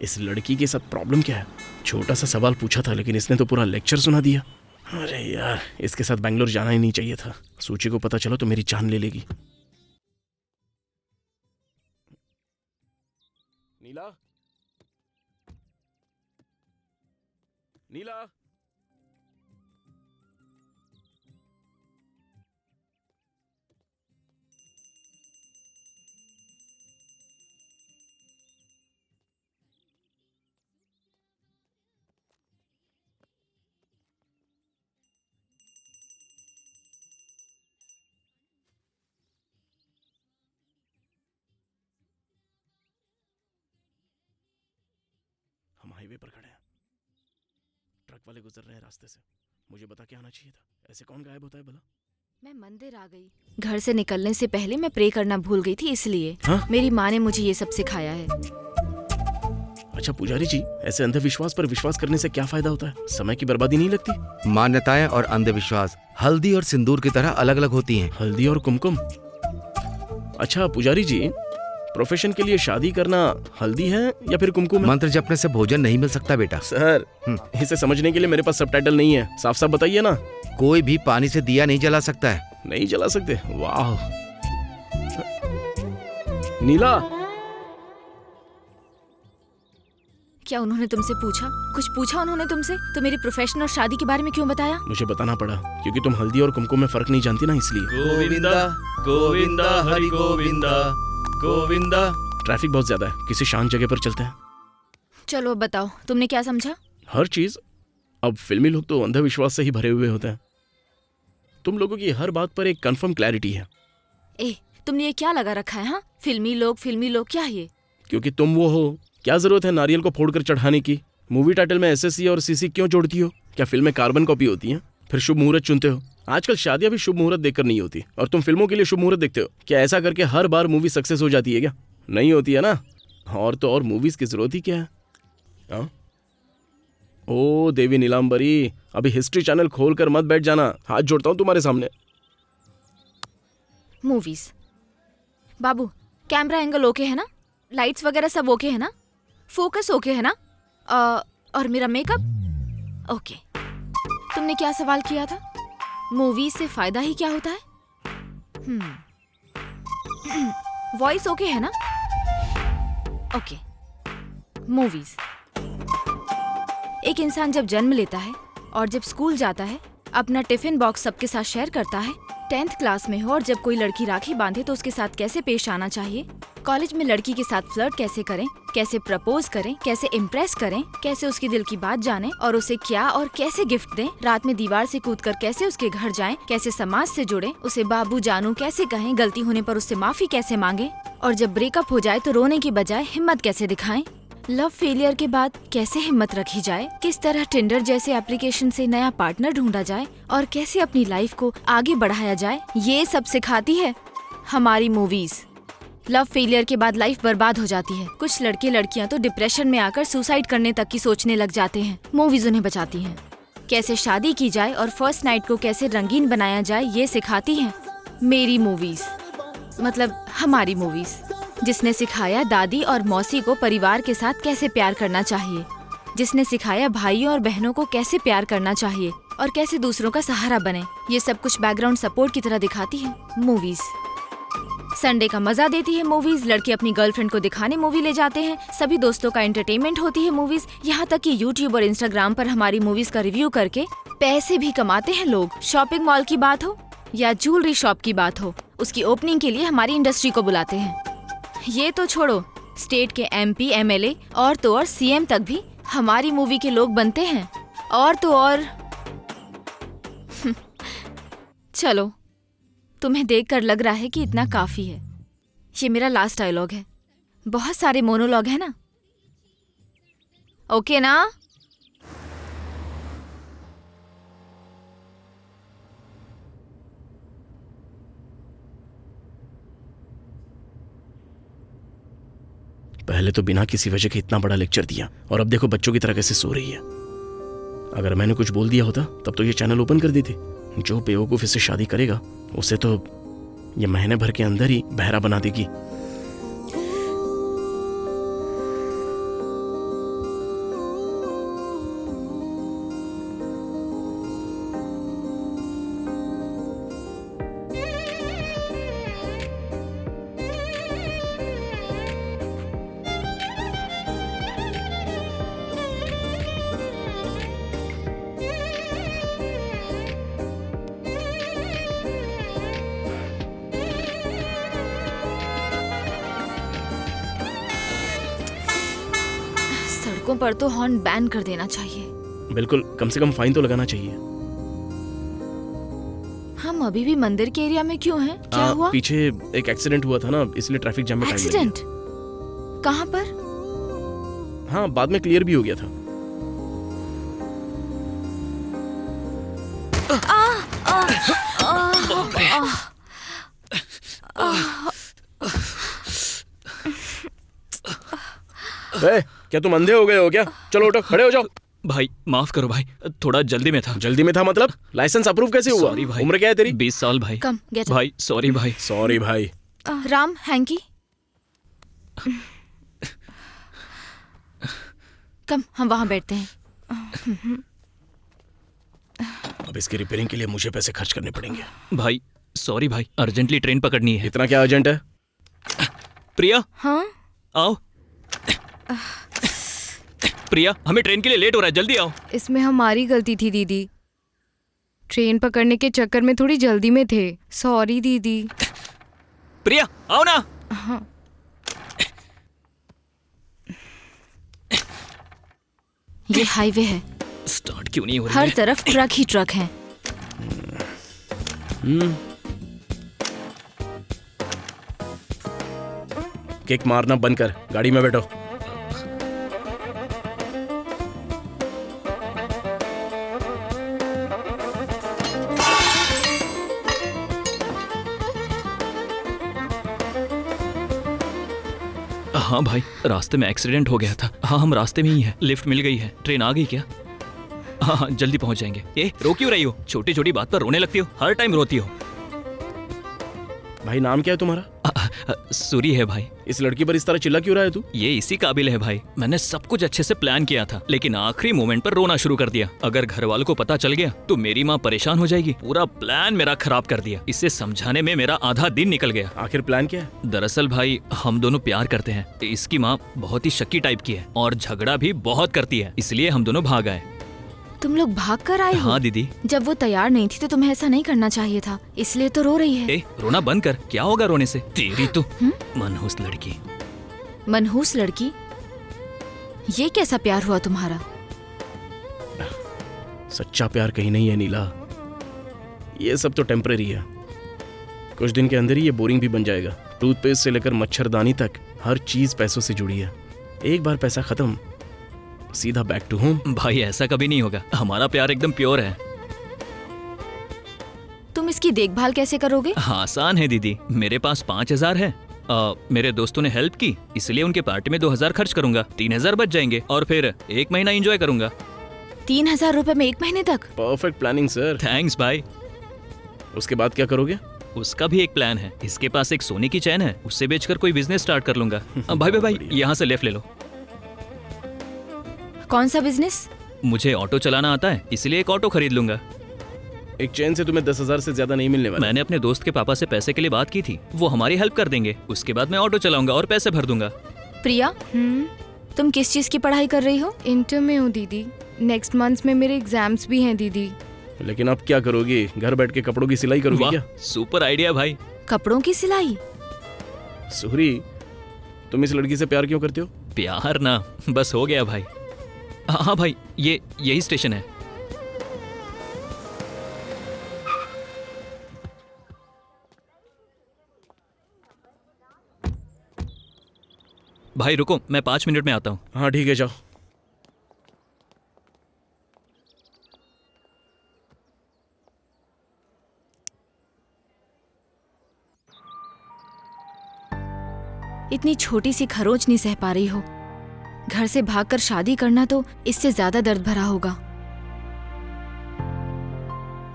इस लड़की के साथ प्रॉब्लम क्या है? छोटा सा सवाल पूछा था लेकिन इसने तो पूरा लेक्चर सुना दिया। अरे यार, इसके साथ बैंगलोर जाना ही नहीं चाहिए था। सूची को पता चला तो मेरी जान ले लेगी। नीला, नीला, हम हाईवे पर खड़े हैं, ट्रक वाले गुजर रहे हैं रास्ते से। मुझे बता के आना चाहिए था। ऐसे कौन गायब होता है भला? मैं मंदिर आ गई। घर से निकलने से पहले मैं प्रे करना भूल गई थी, इसलिए हाँ? मेरी माँ ने मुझे ये सब सिखाया है। अच्छा पुजारी जी, ऐसे अंधविश्वास पर विश्वास करने से क्या फायदा होता है? समय की बर्बादी नहीं लगती? मान्यताएं और अंधविश्वास हल्दी और सिंदूर की तरह अलग अलग होती हैं। हल्दी और कुमकुम? अच्छा पुजारी जी, प्रोफेशन के लिए शादी करना हल्दी है या फिर कुमकुम है? मंत्र जपने से भोजन नहीं मिल सकता बेटा। सर, इसे समझने के लिए मेरे पास सबटाइटल नहीं है। साफ साफ बताइए ना। कोई भी पानी से दिया नहीं जला सकता है। नहीं जला सकते? वाह। नीला, क्या उन्होंने तुमसे पूछा? कुछ पूछा उन्होंने तुमसे? तो मेरी प्रोफेशन और शादी के बारे में क्यों बताया? मुझे बताना पड़ा क्योंकि तुम हल्दी और कुमकुम में फर्क नहीं जानती ना, इसलिए। गोविंदा गोविंदा हरि गोविंदा गोविंदा। ट्रैफिक बहुत ज्यादा है, किसी शांत जगह पर चलते हैं। चलो बताओ, तुमने क्या समझा? हर चीज। अब फिल्मी लोग तो अंधविश्वास से ही भरे हुए होते हैं। तुम लोगों की हर बात पर एक कंफर्म क्लैरिटी है। ए, तुमने ये क्या लगा रखा है? हाँ, फिल्मी लोग क्या ये? क्योंकि तुम वो हो। क्या जरूरत है नारियल को फोड़कर चढ़ाने की? मूवी टाइटल में एसएससी और सीसी क्यों जोड़ती हो? क्या फिल्में कार्बन कॉपी होती हैं? फिर शुभ मुहूर्त चुनते हो। आजकल शादियां भी शुभ मुहूर्त देखकर नहीं होती, और तुम फिल्मों के लिए शुभ मुहूर्त देखते हो। क्या ऐसा करके हर बार मूवी सक्सेस हो जाती है क्या? नहीं होती है ना। और तो और मूवीज की जरूरत ही क्या है? हाँ? ओ देवी नीलांबरी, अभी हिस्ट्री चैनल खोलकर मत बैठ जाना। हाथ जोड़ता हूं तुम्हारे सामने। मूवीज। बाबू, कैमरा एंगल ओके है ना? लाइट्स वगैरह सब ओके है ना? फोकस ओके है ना? और मेरा मेकअप ओके। तुमने क्या सवाल किया था? मूवी से फायदा ही क्या होता है? वॉइस ओके है ना? ओके। मूवीज। एक इंसान जब जन्म लेता है और जब स्कूल जाता है, अपना टिफिन बॉक्स सबके साथ शेयर करता है, 10th क्लास में हो और जब कोई लड़की राखी बांधे तो उसके साथ कैसे पेश आना चाहिए, कॉलेज में लड़की के साथ फ्लर्ट कैसे करें, कैसे प्रपोज करें, कैसे इम्प्रेस करें, कैसे उसके दिल की बात जानें और उसे क्या और कैसे गिफ्ट दें, रात में दीवार से कूदकर कैसे उसके घर जाएं, कैसे समाज से जुड़ें, उसे बाबू जानू कैसे कहें, गलती होने पर उससे माफी कैसे मांगे और जब ब्रेकअप हो जाए तो रोने की बजाय हिम्मत कैसे दिखाएं। लव फेलियर के बाद कैसे हिम्मत रखी जाए, किस तरह टिंडर जैसे एप्लीकेशन से नया पार्टनर ढूंढा जाए और कैसे अपनी लाइफ को आगे बढ़ाया जाए, ये सब सिखाती है हमारी मूवीज। लव फेलियर के बाद लाइफ बर्बाद हो जाती है। कुछ लड़के लड़कियां तो डिप्रेशन में आकर सुसाइड करने तक की सोचने लग जाते हैं। मूवीज उन्हें बचाती हैं। कैसे शादी की जाए और फर्स्ट नाइट को कैसे रंगीन बनाया जाए, ये सिखाती हैं मेरी मूवीज, मतलब हमारी मूवीज। जिसने सिखाया दादी और मौसी को परिवार के साथ कैसे प्यार करना चाहिए, जिसने सिखाया भाइयों और बहनों को कैसे प्यार करना चाहिए और कैसे दूसरों का सहारा बने, ये सब कुछ बैकग्राउंड सपोर्ट की तरह दिखाती है मूवीज। संडे का मजा देती है मूवीज। लड़के अपनी गर्लफ्रेंड को दिखाने मूवी ले जाते हैं। सभी दोस्तों का एंटरटेनमेंट होती है मूवीज। यहाँ तक कि यूट्यूब और इंस्टाग्राम पर हमारी मूवीज का रिव्यू करके पैसे भी कमाते हैं लोग। शॉपिंग मॉल की बात हो या ज्वेलरी शॉप की बात हो, उसकी ओपनिंग के लिए हमारी इंडस्ट्री को बुलाते हैं। ये तो छोड़ो, स्टेट के MP, MLA और तो और CM तक भी हमारी मूवी के लोग बनते हैं। और तो और चलो, तुम्हें देखकर लग रहा है कि इतना काफी है। ये मेरा लास्ट डायलॉग है। बहुत सारे मोनोलॉग है ना, ओके ना? पहले तो बिना किसी वजह के इतना बड़ा लेक्चर दिया और अब देखो बच्चों की तरह कैसे सो रही है। अगर मैंने कुछ बोल दिया होता तब तो ये चैनल ओपन कर देती। जो बेवकूफ इससे शादी करेगा उसे तो ये महीने भर के अंदर ही बहरा बना देगी। सड़कों पर तो हॉर्न बैन कर देना चाहिए। बिल्कुल, कम से कम फाइन तो लगाना चाहिए। हम अभी भी मंदिर के एरिया में क्यों हैं? क्या हुआ? पीछे एक एक्सीडेंट हुआ था ना, इसलिए ट्रैफिक जाम में टाइम लग गया। एक्सीडेंट? कहाँ पर? हाँ, बाद में क्लियर भी हो गया था। क्या तुम अंधे हो गए हो क्या? चलो उठो, खड़े हो जाओ। भाई माफ करो भाई, थोड़ा जल्दी में था। जल्दी में था मतलब? लाइसेंस अप्रूव कैसे हुआ? सॉरी भाई। उम्र क्या है तेरी? 20 साल भाई। कम, गेट अप। भाई सॉरी भाई। सॉरी भाई। राम, हैंकी, कम हम वहाँ बैठते हैं। अब इसकी रिपेयरिंग के लिए मुझे पैसे खर्च करने पड़ेंगे। भाई सॉरी भाई, अर्जेंटली ट्रेन पकड़नी है। इतना क्या अर्जेंट है? प्रिया हाँ? आओ। प्रिया, हमें ट्रेन के लिए लेट हो रहा है, जल्दी आओ। इसमें हमारी गलती थी दीदी। ट्रेन पकड़ने के चक्कर में थोड़ी जल्दी में थे। सॉरी दीदी। प्रिया आओ ना। हाँ। ये हाईवे है, स्टार्ट क्यों नहीं हो रही हर है? तरफ ट्रक ही ट्रक हैं। किक मारना बंद कर, गाड़ी में बैठो। हाँ भाई, रास्ते में एक्सीडेंट हो गया था। हाँ, हम रास्ते में ही हैं। लिफ्ट मिल गई है। ट्रेन आ गई क्या? हाँ हाँ, जल्दी पहुंच जाएंगे। ए, रो क्यों रही हो? छोटी छोटी बात पर रोने लगती हो, हर टाइम रोती हो। भाई नाम क्या है तुम्हारा? सूरी है भाई। इस लड़की पर इस तरह चिल्ला क्यों रहा है तू? ये इसी काबिल है भाई। मैंने सब कुछ अच्छे से प्लान किया था, लेकिन आखिरी मोमेंट पर रोना शुरू कर दिया। अगर घर वालों को पता चल गया तो मेरी माँ परेशान हो जाएगी। पूरा प्लान मेरा खराब कर दिया। इसे समझाने में मेरा आधा दिन निकल गया। आखिर प्लान क्या है? दरअसल भाई, हम दोनों प्यार करते हैं। इसकी माँ बहुत ही शक्की टाइप की है और झगड़ा भी बहुत करती है, इसलिए हम दोनों भाग आए। तुम लोग भाग कर आए हो? हाँ दीदी। जब वो तैयार नहीं थी तो तुम्हें ऐसा नहीं करना चाहिए था, इसलिए तो रो रही है। ए, रोना बंद कर, क्या होगा रोने से? तेरी तो मनहूस लड़की। मनहूस लड़की? ये कैसा प्यार हुआ तुम्हारा? सच्चा प्यार कहीं नहीं है नीला, ये सब तो टेम्पररी है। कुछ दिन के अंदर ही ये बोरिंग भी बन जाएगा। टूथपेस्ट से लेकर मच्छरदानी तक हर चीज पैसों से जुड़ी है। एक बार पैसा खत्म, सीधा बैक टू होम। भाई ऐसा कभी नहीं होगा, हमारा प्यार एकदम प्योर है। तुम इसकी देखभाल कैसे करोगे? आसान है दीदी, मेरे पास 5,000 है। मेरे दोस्तों ने हेल्प की, इसलिए उनके पार्टी में 2,000 खर्च करूंगा, 3,000 बच जाएंगे और फिर 1 महीना एंजॉय करूंगा। 3,000 रुपए में 1 महीने तक? Perfect planning sir. थैंक्स भाई। उसके बाद क्या करोगे? उसका भी एक प्लान है। इसके पास एक सोने की चैन है, उससे बेचकर कोई बिजनेस स्टार्ट कर लूंगा। भाई यहाँ से लेफ्ट ले लो। कौन सा बिजनेस? मुझे ऑटो चलाना आता है, इसलिए एक ऑटो खरीद लूंगा। एक चैन से तुम्हें 10,000 से ज्यादा नहीं मिलने वाला। मैंने अपने दोस्त के पापा से पैसे के लिए बात की थी, वो हमारी हेल्प कर देंगे। उसके बाद मैं ऑटो चलाऊंगा और पैसे भर दूंगा। प्रिया, तुम किस चीज की पढ़ाई कर रही हो? इंटर में हूँ दीदी, नेक्स्ट मंथ में मेरे एग्जाम्स भी हैं दीदी। लेकिन अब क्या करोगी? घर बैठ के कपड़ों की सिलाई करोगी क्या? सुपर आइडिया भाई। कपड़ों की सिलाई? सुहरी, तुम इस लड़की से प्यार क्यों करते हो? प्यार ना, बस हो गया भाई। हाँ भाई, यही स्टेशन है। भाई रुको, मैं 5 मिनट में आता हूँ। हाँ ठीक है, जाओ। इतनी छोटी सी खरोच नहीं सह पा रही हो। घर से भागकर शादी करना तो इससे ज्यादा दर्द भरा होगा।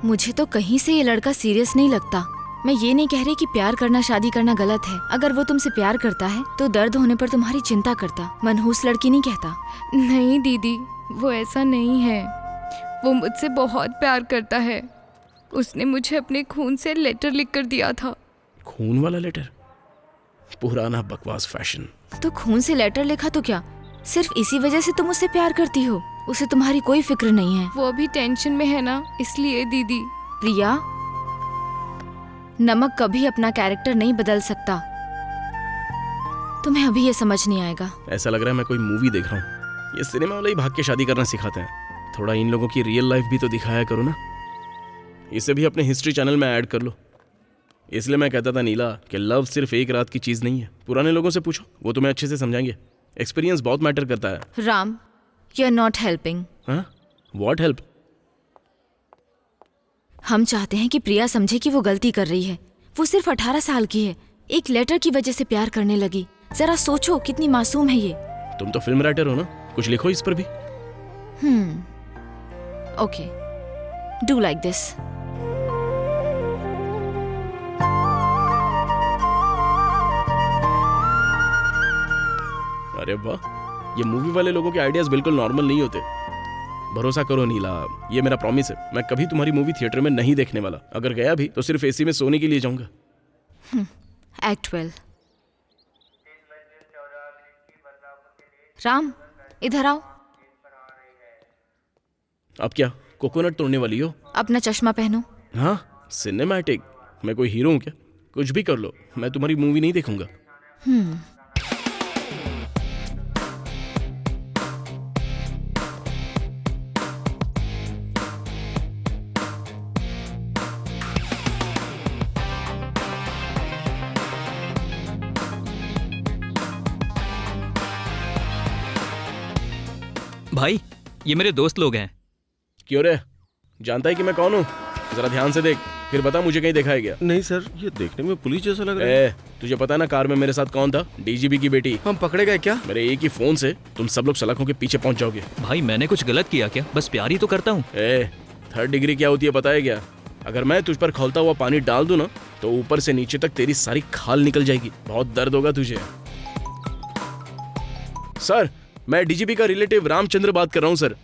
मुझे तो कहीं से ये लड़का सीरियस नहीं लगता। मैं ये नहीं कह रही कि प्यार करना शादी करना गलत है। अगर वो तुमसे प्यार करता है तो दर्द होने पर तुम्हारी चिंता करता। मनहूस लड़की नहीं कहता। नहीं दीदी, वो ऐसा नहीं है। वो मुझसे बहुत प्यार करता है। उसने मुझे अपने खून से लेटर लिख कर दिया था। खून वाला लेटर? पुराना बकवास फैशन। तो खून से लेटर लिखा तो क्या सिर्फ इसी वजह से तुम उससे प्यार करती हो? उसे तुम्हारी कोई फिक्र नहीं है। वो अभी टेंशन में है ना, इसलिए दीदी। प्रिया, नमक कभी अपना कैरेक्टर नहीं बदल सकता। तुम्हें अभी ये समझ नहीं आएगा। ऐसा लग रहा है मैं कोई मूवी देख रहा हूँ। ये सिनेमा वाले ही भाग के शादी करना सिखाते हैं। थोड़ा इन लोगों की रियल लाइफ भी तो दिखाया करो ना। इसे भी अपने हिस्ट्री चैनल में ऐड कर लो। इसलिए मैं कहता था नीला कि लव सिर्फ एक रात की चीज नहीं है। पुराने लोगों से पूछो, वो तुम्हें अच्छे से समझाएंगे। एक्सपीरियंस बहुत मैटर करता है। Ram, you are not helping. हाँ? What help? हम चाहते हैं कि प्रिया समझे कि वो गलती कर रही है। वो सिर्फ 18 साल की है, एक लेटर की वजह से प्यार करने लगी। जरा सोचो कितनी मासूम है ये। तुम तो फिल्म राइटर हो ना, कुछ लिखो इस पर भी। Okay, do like this. अरे वाह, ये मूवी वाले लोगों के आइडियाज बिल्कुल नॉर्मल नहीं होते। भरोसा करो नीला, ये मेरा प्रॉमिस है। मैं कभी तुम्हारी मूवी थिएटर में नहीं देखने वाला। अगर गया भी तो सिर्फ एसी में सोने के लिए जाऊंगा। एक्ट 12। राम, इधर आओ। अब क्या कोकोनट तोड़ने वाली हो? अपना चश्मा पहनो। हाँ, सिनेमैटिक। मैं कोई हीरो हूँ क्या? कुछ भी कर लो, मैं तुम्हारी मूवी नहीं देखूंगा। भाई, ये मेरे दोस्त लोग हैं। क्यों रे, जानता है कि मैं कौन हूँ? जरा ध्यान से देख, फिर बता मुझे कहीं देखा है क्या? नहीं सर, ये देखने में पुलिस जैसा लग रहा है। तुझे पता है ना कार में मेरे साथ कौन था? डीजीपी की बेटी। हम पकड़े गए क्या? मेरे एक ही फोन से तुम सब लोग सलाखों के पीछे पहुंच जाओगे। भाई मैंने कुछ गलत किया क्या? बस प्यार ही तो करता हूँ। 3rd डिग्री क्या होती है पता है क्या? अगर मैं तुझ पर खौलता हुआ पानी डाल दूं ना तो ऊपर से नीचे तक तेरी सारी खाल निकल जाएगी। बहुत दर्द होगा तुझे। सर, मैं डीजीपी का रिलेटिव रामचंद्र बात कर रहा हूँ सर।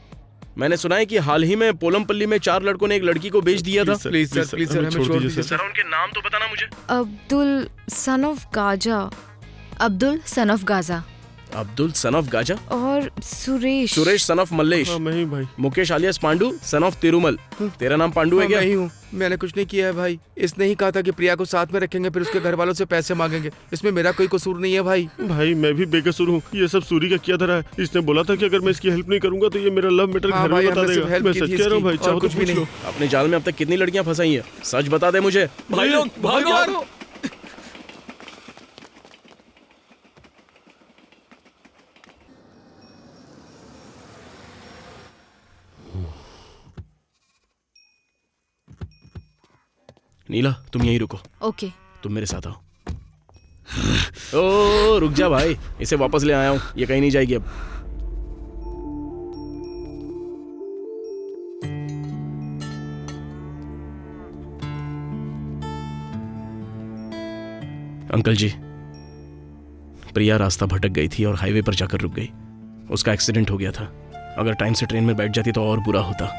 मैंने सुना है कि हाल ही में पोलमपल्ली में 4 लड़कों ने एक लड़की को बेच दिया था। प्लीज सर, हमें छोड़ दीजिए सर, उनके नाम तो बताना मुझे। Abdul son of Gaza. Abdul son of Gaza. Abdul son of Gaza, और सुरेश। सुरेश सन ऑफ मल्लेश, हाँ मैं ही भाई। Mukesh आलियास Pandu son of Tirumala. तेरा नाम पांडू है हाँ, क्या? मैं ही हूँ। मैंने कुछ नहीं किया है भाई। इसने ही कहा था कि प्रिया को साथ में रखेंगे, फिर उसके घर वालों से पैसे मांगेंगे। इसमें मेरा कोई कसूर नहीं है भाई। भाई मैं भी बेकसूर हूँ। ये सब सूरी का किया धरा है। इसने बोला था कि अगर मैं इसकी हेल्प नहीं करूंगा तो ये मेरा लव मैटर हाँ घर में भाई, बता हमने सिर्फ देगा। help मैं की सच थी कह रहा हूँ भाई, इसकी, चाहो और तो कुछ भी पूछ लो। अपने जाल में अब तक कितनी लड़कियां फंसाई हैं? सच बता दे मुझे। भाई लोग भागो। नीला तुम यहीं रुको, ओके। तुम मेरे साथ आओ। ओ रुक जा भाई, इसे वापस ले आया हूँ, ये कहीं नहीं जाएगी अब। अंकल जी, प्रिया रास्ता भटक गई थी और हाईवे पर जाकर रुक गई। उसका एक्सीडेंट हो गया था। अगर टाइम से ट्रेन में बैठ जाती तो और बुरा होता।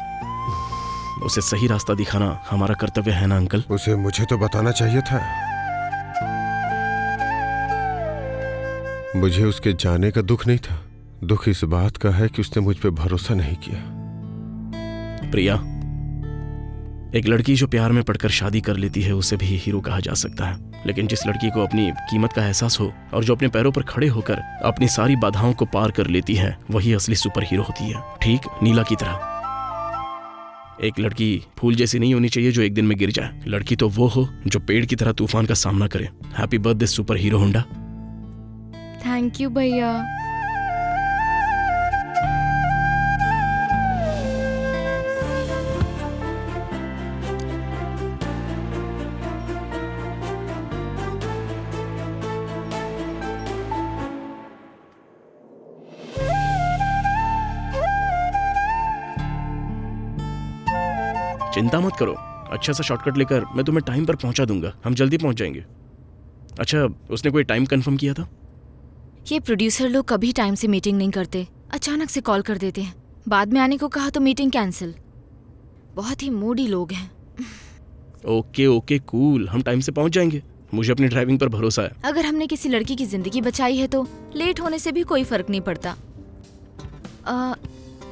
उसे सही रास्ता दिखाना हमारा कर्तव्य है ना अंकल? उसे मुझे तो बताना चाहिए था। मुझे उसके जाने का दुख नहीं था, दुख इस बात का है कि उसने मुझ पे भरोसा नहीं किया। प्रिया, एक लड़की जो प्यार में पड़कर शादी कर लेती है उसे भी हीरो कहा जा सकता है, लेकिन जिस लड़की को अपनी कीमत का एहसास हो और जो अपने पैरों पर खड़े होकर अपनी सारी बाधाओं को पार कर लेती है वही असली सुपर हीरो होती है। ठीक नीला की तरह। एक लड़की फूल जैसी नहीं होनी चाहिए जो एक दिन में गिर जाए। लड़की तो वो हो जो पेड़ की तरह तूफान का सामना करे। Happy birthday super hero Honda. Thank you भैया। चिंता मत करो, अच्छा सा शॉर्टकट लेकर मैं तुम्हें टाइम पर पहुंचा दूंगा। हम जल्दी पहुंच जाएंगे। अच्छा, उसने कोई टाइम कंफर्म किया था? ये प्रोड्यूसर लोग कभी टाइम से मीटिंग नहीं करते, अचानक से कॉल कर देते हैं। बाद में आने को कहा तो मीटिंग कैंसिल। बहुत ही मूडी लोग हैं। ओके ओके कूल, हम टाइम से पहुंच जाएंगे। मुझे अपनी ड्राइविंग पर भरोसा है। अगर हमने किसी लड़की की जिंदगी बचाई है तो लेट होने से भी कोई फर्क नहीं पड़ता।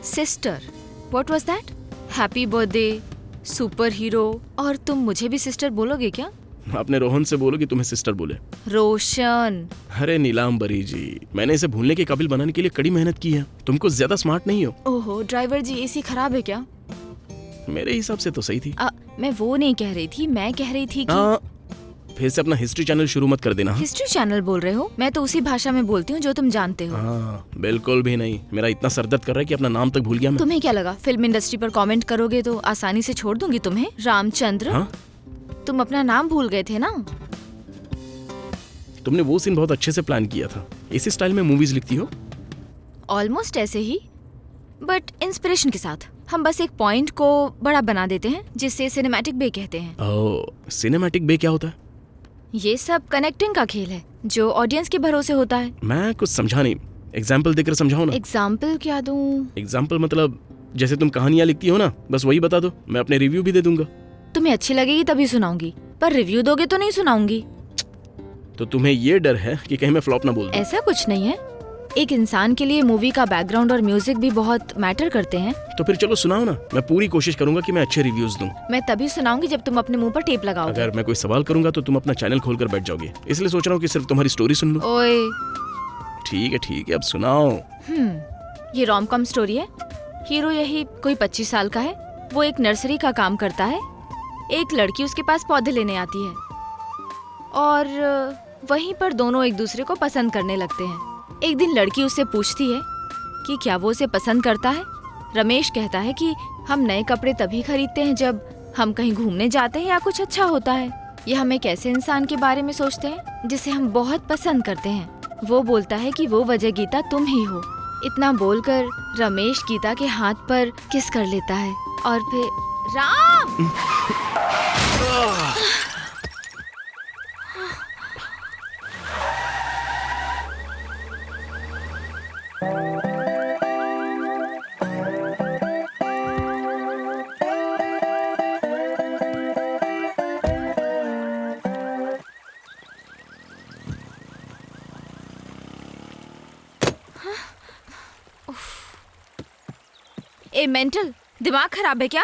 Sister, what was that? Happy birthday super hero. और तुम मुझे भी सिस्टर बोलोगे क्या? आपने रोहन से बोलो कि तुम्हें सिस्टर बोले। रोशन। अरे नीलांबरी जी, मैंने इसे भूलने के काबिल बनाने के लिए कड़ी मेहनत की है। तुम कुछ ज्यादा स्मार्ट नहीं हो। ओहो ड्राइवर जी, एसी खराब है क्या? मेरे हिसाब से तो सही थी। मैं वो नहीं कह रही थी, मैं कह रही थी कि फिर से अपना हिस्ट्री चैनल शुरू मत कर देना। हिस्ट्री चैनल बोल रहे हो? मैं तो उसी भाषा में बोलती हूँ जो तुम जानते हो। हाँ, बिल्कुल भी नहीं। मेरा इतना सरदर्द कर रहा है कि अपना नाम तक भूल गया मैं। तुम्हें क्या लगा फिल्म इंडस्ट्री पर कमेंट करोगे तो आसानी से छोड़ दूंगी तुम्हें? रामचंद्र, हाँ? तुम अपना नाम भूल गए थे ना? तुमने वो सीन बहुत अच्छे से प्लान किया था। इसी स्टाइल में मूवीज लिखती हो? ऑलमोस्ट ऐसे ही, बट इंस्पिरेशन के साथ। हम बस एक पॉइंट को बड़ा बना देते हैं जिससे सिनेमैटिक बे कहते हैं। ओह, सिनेमैटिक बे क्या होता है? ये सब कनेक्टिंग का खेल है जो ऑडियंस के भरोसे होता है। मैं कुछ समझा नहीं, एग्जाम्पल देकर समझाओ ना। एग्जाम्पल क्या दूं? एग्जाम्पल मतलब जैसे तुम कहानियां लिखती हो ना, बस वही बता दो, मैं अपने रिव्यू भी दे दूंगा। तुम्हें अच्छी लगेगी तभी सुनाऊंगी, पर रिव्यू दोगे तो नहीं सुनाऊंगी। तो तुम्हें ये डर है कि कहीं मैं फ्लॉप ना बोल दूं? ऐसा कुछ नहीं है। एक इंसान के लिए मूवी का बैकग्राउंड और म्यूजिक भी बहुत मैटर करते हैं। तो फिर चलो सुनाओ ना, मैं पूरी कोशिश करूंगा कि मैं अच्छे रिव्यूज दूं। मैं तभी सुनाऊंगी जब तुम अपने मुंह पर टेप लगाओगे। अगर मैं कोई सवाल करूंगा तो तुम अपना चैनल खोलकर बैठ जाओगे, इसलिए सोच रहा हूँ कि सिर्फ तुम्हारी स्टोरी सुन लूं। ओए। ठीक है, अब सुनाओ। ये रोम कॉम स्टोरी है। हीरो यही कोई 25 साल का है। वो एक नर्सरी का काम करता है। एक लड़की उसके पास पौधे लेने आती है और वहीं पर दोनों एक दूसरे को पसंद करने लगते हैं। एक दिन लड़की उससे पूछती है कि क्या वो उसे पसंद करता है। रमेश कहता है कि हम नए कपड़े तभी खरीदते हैं जब हम कहीं घूमने जाते हैं या कुछ अच्छा होता है। यह हम एक ऐसे इंसान के बारे में सोचते हैं जिसे हम बहुत पसंद करते हैं। वो बोलता है कि वो वजह गीता तुम ही हो। इतना बोलकर रमेश गीता के हाथ पर किस कर लेता है और फिर राम। ए मेंटल, दिमाग खराब है क्या?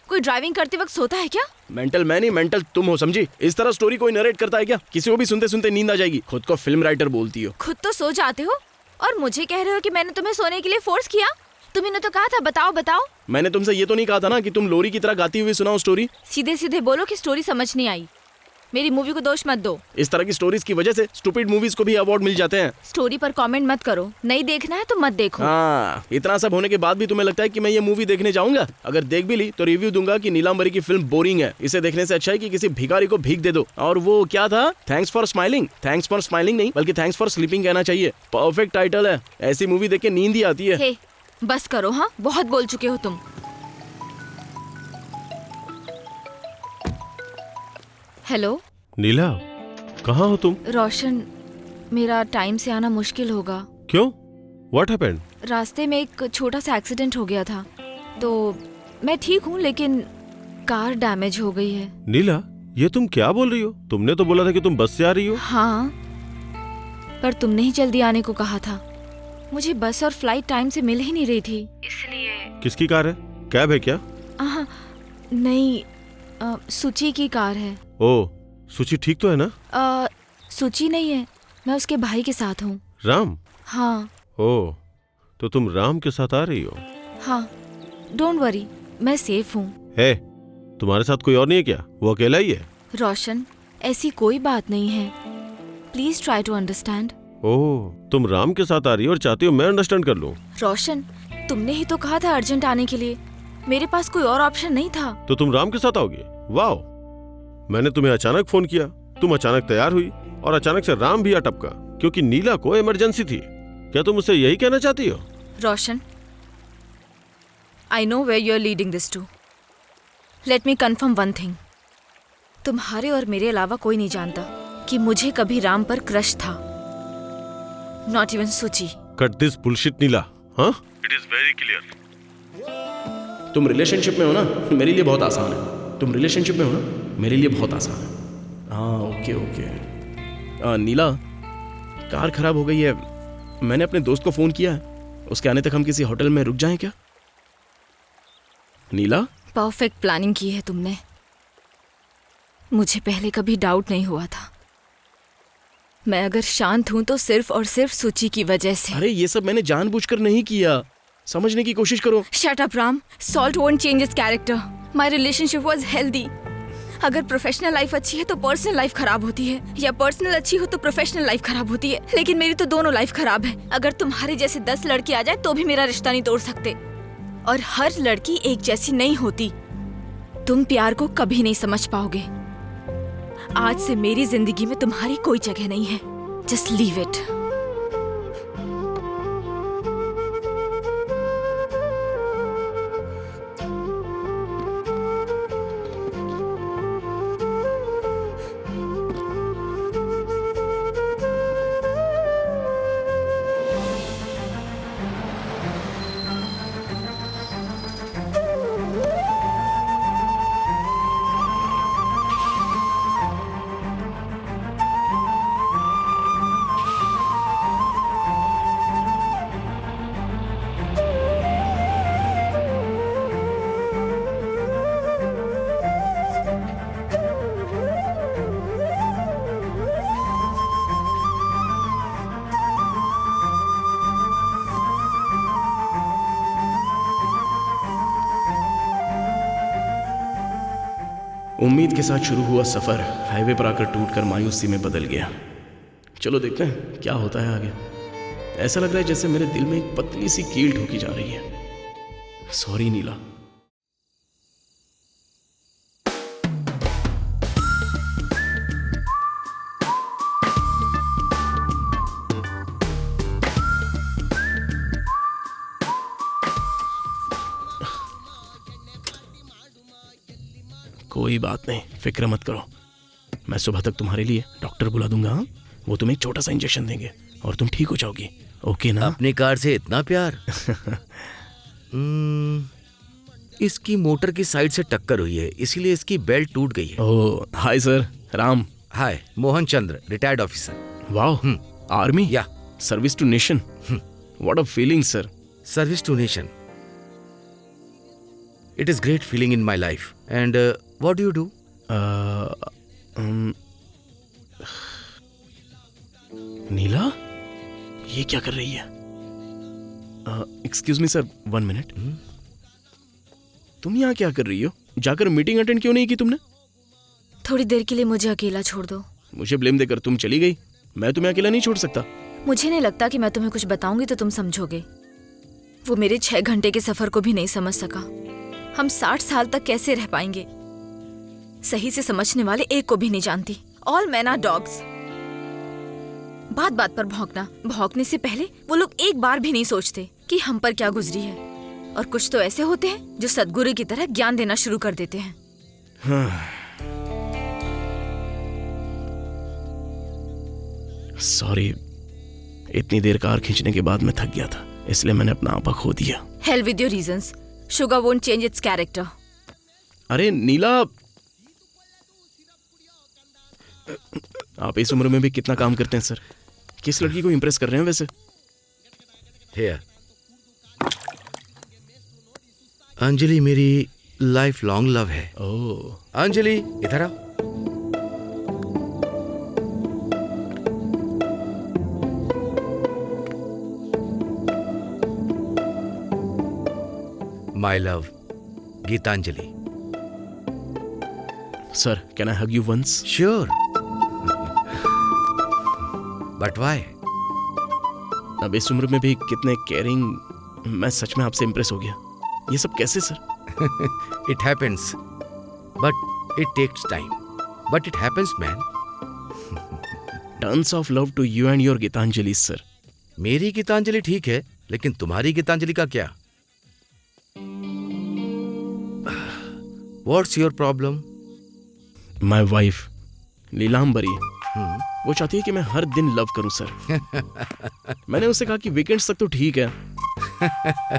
कोई ड्राइविंग करते वक्त सोता है क्या? मेंटल मैं नहीं, मेंटल तुम हो, समझी? इस तरह स्टोरी कोई नरेट करता है क्या? किसी को भी सुनते सुनते नींद आ जाएगी। खुद को फिल्म राइटर बोलती हो। खुद तो सो जाते हो और मुझे कह रहे हो कि मैंने तुम्हें सोने के लिए फोर्स किया। तुमने तो कहा था बताओ बताओ। मैंने तुमसे ये तो नहीं कहा था ना कि तुम लोरी की तरह गाती हुई सुनाओ स्टोरी। सीधे सीधे बोलो कि स्टोरी समझ नहीं आई। मेरी मूवी को दोष मत दो। इस तरह की स्टोरीज की वजह से स्टूपिड मूवीज को भी अवार्ड मिल जाते हैं। स्टोरी पर कमेंट मत करो। नहीं देखना है तो मत देखो। हाँ, इतना सब होने के बाद भी तुम्हें लगता है कि मैं ये मूवी देखने जाऊंगा? अगर देख भी ली तो रिव्यू दूंगा कि नीलांबरी की फिल्म बोरिंग है। इसे देखने से अच्छा है कि किसी भिखारी को भीख दे दो। और वो क्या था? Thanks for smiling. Thanks for smiling नहीं बल्कि थैंक्स फॉर स्लीपिंग कहना चाहिए। परफेक्ट टाइटल है। ऐसी मूवी देख के नींद ही आती है। हे, बस करो। हाँ, बहुत बोल चुके हो तुम। हेलो नीला, कहाँ हो तुम? रोशन, मेरा टाइम से आना मुश्किल होगा। क्यों? What happened? रास्ते में एक छोटा सा एक्सीडेंट हो गया था। तो मैं ठीक हूँ लेकिन कार डैमेज हो गई है। नीला, ये तुम क्या बोल रही हो? तुमने तो बोला था कि तुम बस से आ रही हो। हाँ, पर तुमने ही जल्दी आने को कहा था। मुझे बस और फ्लाइट टाइम से मिल ही नहीं रही थी, इसलिए। किसकी कार है? कैब है क्या? नहीं, सुची की कार है। ओ, सुची ठीक तो है ना? सुची नहीं है, मैं उसके भाई के साथ हूँ। राम? हाँ। ओ, तो तुम राम के साथ आ रही हो? हाँ, डोंट वरी, मैं सेफ हूँ। है, तुम्हारे साथ कोई और नहीं है क्या? वो अकेला ही है? रोशन, ऐसी कोई बात नहीं है। Please try to understand. Oh, तुम राम के साथ आ रही हो और चाहती हो मैं अंडरस्टैंड कर लूं? रोशन, तुमने ही तो कहा था अर्जेंट आने के लिए। मेरे पास कोई और ऑप्शन नहीं था। तो तुम राम के साथ आओगी? वाह, मैंने तुम्हें अचानक फोन किया, तुम अचानक तैयार हुई और अचानक से राम भी आ टपका क्योंकि नीला को इमरजेंसी थी। क्या तुम मुझसे यही कहना चाहती हो? Roshan, I know where you are leading this to. Let me confirm one thing. तुम्हारे और मेरे अलावा कोई नहीं जानता कि मुझे कभी राम पर क्रश था। नॉट इवन सुची। कट दिस बुलशिट नीला। हाँ, इट इज वेरी क्लियर। तुम रिलेशनशिप में हो ना, मेरे लिए बहुत आसान है। तुम रिलेशनशिप में हो ना, मेरे लिए बहुत आसान है। हाँ, ओके ओके। नीला, कार खराब हो गई है। मैंने अपने दोस्त को फोन किया है। उसके आने तक हम किसी होटल में रुक जाएं क्या? नीला, परफेक्ट प्लानिंग की है तुमने। मुझे पहले कभी डाउट नहीं हुआ था। मैं अगर शांत हूं तो सिर्फ और सिर्फ सुची की वजह से। अरे ये सब मैंने जानबूझकर नहीं किया। समझने की कोशिश करो। Shut up Ram, salt won't change his character. My relationship was healthy. अगर प्रोफेशनल लाइफ अच्छी है तो पर्सनल लाइफ खराब होती है, या पर्सनल अच्छी हो तो प्रोफेशनल लाइफ खराब होती है। लेकिन मेरी तो दोनों लाइफ खराब है। अगर तुम्हारे जैसे 10 लड़के आ जाए तो भी मेरा रिश्ता नहीं तोड़ सकते। और हर लड़की एक जैसी नहीं होती। तुम प्यार को कभी नहीं समझ पाओगे। आज से मेरी जिंदगी में तुम्हारी कोई जगह नहीं है। Just leave it. उम्मीद के साथ शुरू हुआ सफर हाईवे पर आकर टूटकर मायूसी में बदल गया। चलो देखते हैं क्या होता है आगे। ऐसा लग रहा है जैसे मेरे दिल में एक पतली सी कील ठोकी जा रही है। सॉरी नीला। कोई बात नहीं, फिक्र मत करो। मैं सुबह तक तुम्हारे लिए डॉक्टर बुला दूंगा। हाँ? वो तुम्हें एक छोटा सा इंजेक्शन देंगे और तुम ठीक हो जाओगी। ओके ना? अपनी कार से इतना प्यार। इसकी मोटर की साइड से टक्कर हुई है, इसीलिए इसकी बेल्ट टूट गई है। Oh, hi sir, Ram. Hi, Mohan Chandra, retired officer. वाह, आर्मी? या service to nation. What a feeling sir. Service to nation. It is great feeling in my life. And what do you do? नीला, ये क्या कर रही है? Excuse me sir, 1 minute. तुम यहाँ क्या कर रही हो? जाकर मीटिंग अटेंड क्यों नहीं की तुमने? थोड़ी देर के लिए मुझे अकेला छोड़ दो. मुझे ब्लेम देकर तुम चली गई. मैं तुम्हें अकेला नहीं छोड़ सकता. मुझे नहीं लगता कि मैं तुम्हें कुछ बताऊंगी तो तुम समझोगे. वो मेरे 6 घंटे के सफर को भी नहीं समझ सका. हम 60 साल तक कैसे रह पाएंगे? सही से समझने वाले एक को भी नहीं जानती. All man are dogs. बात बात पर भौंकना. भौंकने से पहले वो लोग एक बार भी नहीं सोचते कि हम पर क्या गुजरी है. और कुछ तो ऐसे होते हैं जो सद्गुरु की तरह ज्ञान देना शुरू कर देते हैं. सॉरी, इतनी देर कार खींचने के बाद मैं थक गया था, इसलिए मैंने अपना आपा खो दिया. Hell with your reasons. Sugar won't change its character. अरे नीला, आप इस उम्र में भी कितना काम करते हैं सर. किस लड़की को इम्प्रेस कर रहे हैं वैसे? Here. अंजलि मेरी लाइफ लॉन्ग लव है. ओह, अंजलि इधर आओ. My love, Gitanjali. Sir, can I hug you once? Sure. But why? अब इस उम्र में भी कितने केयरिंग. मैं सच में आपसे इम्प्रेस हो गया. ये सब कैसे sir? It happens, but it takes time. But it happens, man. Tons of love to you and your Gitanjali sir. मेरी गीतांजलि ठीक है, लेकिन तुम्हारी गीतांजलि का क्या? What's your problem? My wife, Neelambari. वो चाहती है कि मैं हर दिन लव करूं सर. मैंने उससे कहा कि वीकेंड्स तक तो ठीक है,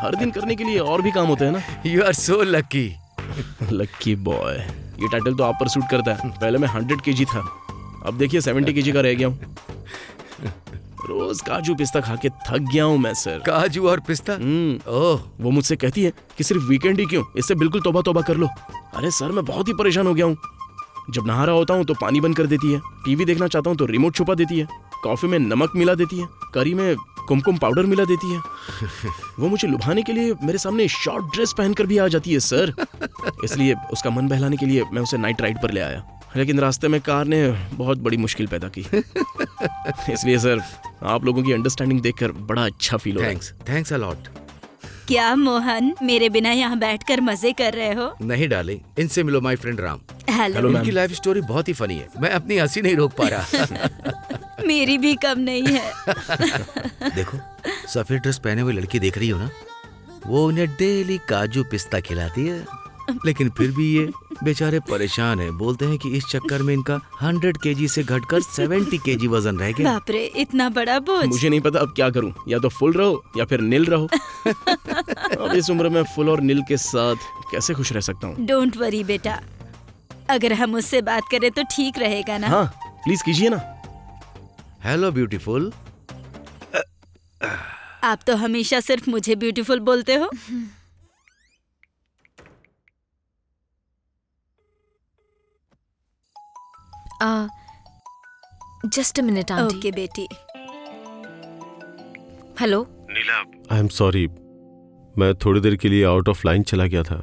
हर दिन करने के लिए और भी काम होते हैं ना. You are so lucky. Lucky boy. ये टाइटल तो आप पर सूट करता है. पहले मैं 100 kg था, अब देखिए 70 kg का रह गया हूँ. रोज काजू पिस्ता खा के थक गया हूँ मैं सर. काजू और पिस्ता? ओह. वो मुझसे कहती है कि सिर्फ वीकेंड ही क्यों, इससे बिल्कुल तौबा तौबा कर लो. अरे सर, मैं बहुत ही परेशान हो गया हूँ. जब नहा रहा होता हूँ तो पानी बंद कर देती है, टीवी देखना चाहता हूँ तो रिमोट छुपा देती है, कॉफी में नमक मिला देती है, करी में कुमकुम पाउडर मिला देती है. वो मुझे लुभाने के लिए मेरे सामने शॉर्ट ड्रेस पहनकर भी आ जाती है सर. इसलिए उसका मन बहलाने के लिए मैं उसे नाइट राइड पर ले आया, लेकिन रास्ते में कार ने बहुत बड़ी मुश्किल पैदा की. इसलिए सर, आप लोगों की अंडरस्टैंडिंग देखकर बड़ा अच्छा फील हो रहा है. Thanks a lot. क्या मोहन, मेरे बिना यहाँ बैठकर मजे कर रहे हो? नहीं डार्लिंग, इनसे मिलो, माय फ्रेंड राम. हेलो. इनकी लाइफ स्टोरी बहुत ही फनी है. मैं अपनी हंसी नहीं रोक पा रहा. मेरी भी कम नहीं है. देखो, सफेद ड्रेस पहने हुई लड़की देख रही हो ना, वो उन्हें डेली काजू पिस्ता खिलाती है, लेकिन फिर भी ये बेचारे परेशान है. बोलते हैं कि इस चक्कर में इनका 100 kg से घटकर 70 kg वजन रह गया. बाप रे, इतना बड़ा बोझ. मुझे नहीं पता अब क्या करूं, या तो फुल रहो या फिर नील रहो. अब इस उम्र में फुल और नील के साथ कैसे खुश रह सकता हूँ? डोंट वरी बेटा, अगर हम उससे बात करें तो ठीक रहेगा ना? हाँ, प्लीज कीजिए ना. Hello beautiful. आप तो हमेशा सिर्फ मुझे ब्यूटीफुल बोलते हो. Just a minute aunty. Okay बेटी. Hello. Neela, I am sorry, मैं थोड़ी देर के लिए आउट ऑफ लाइन चला गया था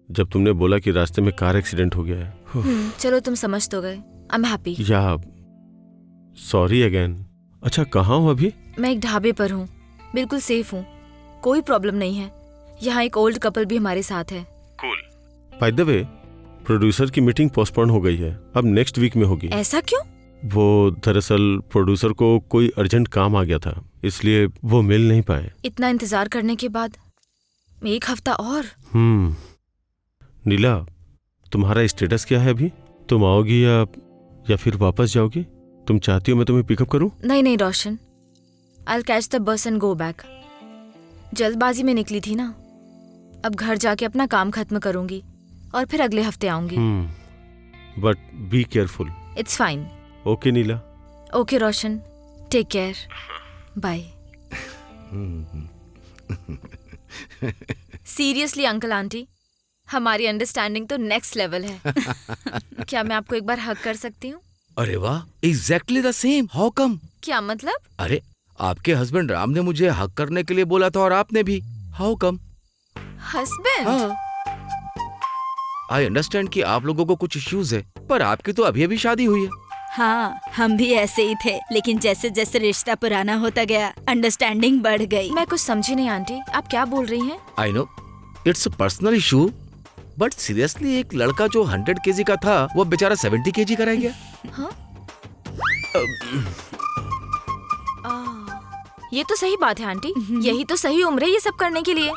जब तुमने बोला कि रास्ते में कार एक्सीडेंट हो गया है. चलो, तुम समझ तो गए. I am happy. या सॉरी अगेन. अच्छा, कहाँ हो अभी? मैं एक ढाबे पर हूँ, बिल्कुल सेफ हूँ, कोई प्रॉब्लम नहीं है. यहाँ एक ओल्ड कपल भी हमारे साथ है. Cool. By the way, producer की मीटिंग पोस्टपोन हो गई है, अब नेक्स्ट वीक में होगी. ऐसा क्यों? वो दरअसल प्रोड्यूसर को कोई अर्जेंट काम आ गया था, इसलिए वो मिल नहीं पाए. इतना इंतजार करने के बाद 1 हफ्ता और? नीला, तुम्हारा स्टेटस क्या है अभी? तुम आओगी या फिर वापस जाओगी? तुम चाहती हो मैं तुम्हें पिकअप करूं? नहीं Roshan, I will catch the bus and go back. जल्दबाजी में निकली थी ना, अब घर जाके अपना काम खत्म करूंगी और फिर अगले हफ्ते आऊंगी. But be careful. It's fine. Okay Neela. Okay Roshan, take care. Bye. Seriously uncle aunty, हमारी अंडरस्टैंडिंग तो नेक्स्ट लेवल है। क्या मैं आपको एक बार हग कर सकती हूँ? अरे वाह, exactly the same. How come? क्या मतलब? अरे आपके हस्बैंड राम ने मुझे हक करने के लिए बोला था और आपने भी। How come? हस्बैंड? हाँ। आई अंडरस्टैंड कि आप लोगों को कुछ इश्यूज है, पर आपकी तो अभी अभी शादी हुई है। हाँ, हम भी ऐसे ही थे, लेकिन जैसे जैसे रिश्ता पुराना होता गया अंडरस्टैंडिंग बढ़ गई। मैं कुछ समझी नहीं आंटी, आप क्या बोल रही हैं? I know it's a personal issue, but seriously एक लड़का जो 100 kg का था वो बेचारा 70 kg का रह गया। हाँ? ये तो सही बात है आंटी, यही तो सही उम्र है ये सब करने के लिए।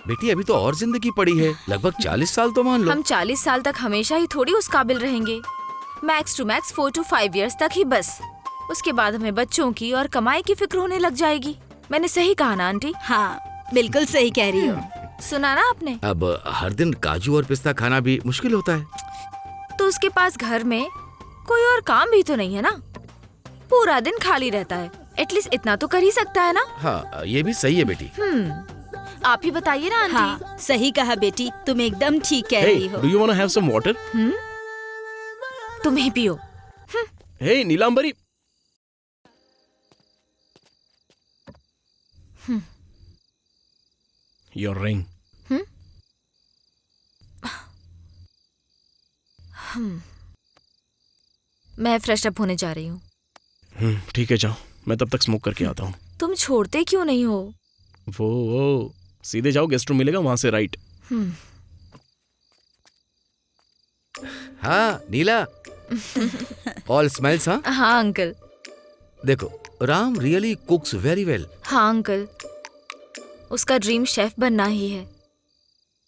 बेटी अभी तो और जिंदगी पड़ी है, लगभग 40 साल तो मान लो। हम 40 साल तक हमेशा ही थोड़ी उस काबिल रहेंगे। Max to max 4 to 5 years तक ही बस। उसके बाद हमें बच्चों की और कमाई की फिक्र होने लग जाएगी। मैंने सही कहा ना आंटी? हाँ, बिल्कुल सही कह रही हो। सुना ना आपने? अब हर दिन काजू और पिस्ता खाना भी मुश्किल होता है। तो उसके पास घर में कोई और काम भी तो नहीं है ना, पूरा दिन खाली रहता है। एटलीस्ट इतना तो कर ही सकता है ना? हाँ, ये भी सही है बेटी। आप ही बताइए ना आंटी। हाँ, सही कहा बेटी, तुम एकदम ठीक कह Hey, रही हो। do you want to have some water? तुम ही पियो। Hey, नीलांबरी। Your ring. मैं फ्रेश अप होने जा रही हूँ। ठीक है, जाओ, मैं तब तक स्मोक करके आता हूँ। तुम छोड़ते क्यों नहीं हो? वो सीधे जाओ, गेस्ट रूम मिलेगा वहां से राइट। हाँ नीला, ऑल स्माइल्स। हाँ हाँ अंकल। देखो, राम रियली कुक्स वेरी वेल। हाँ अंकल, उसका ड्रीम शेफ बनना ही है,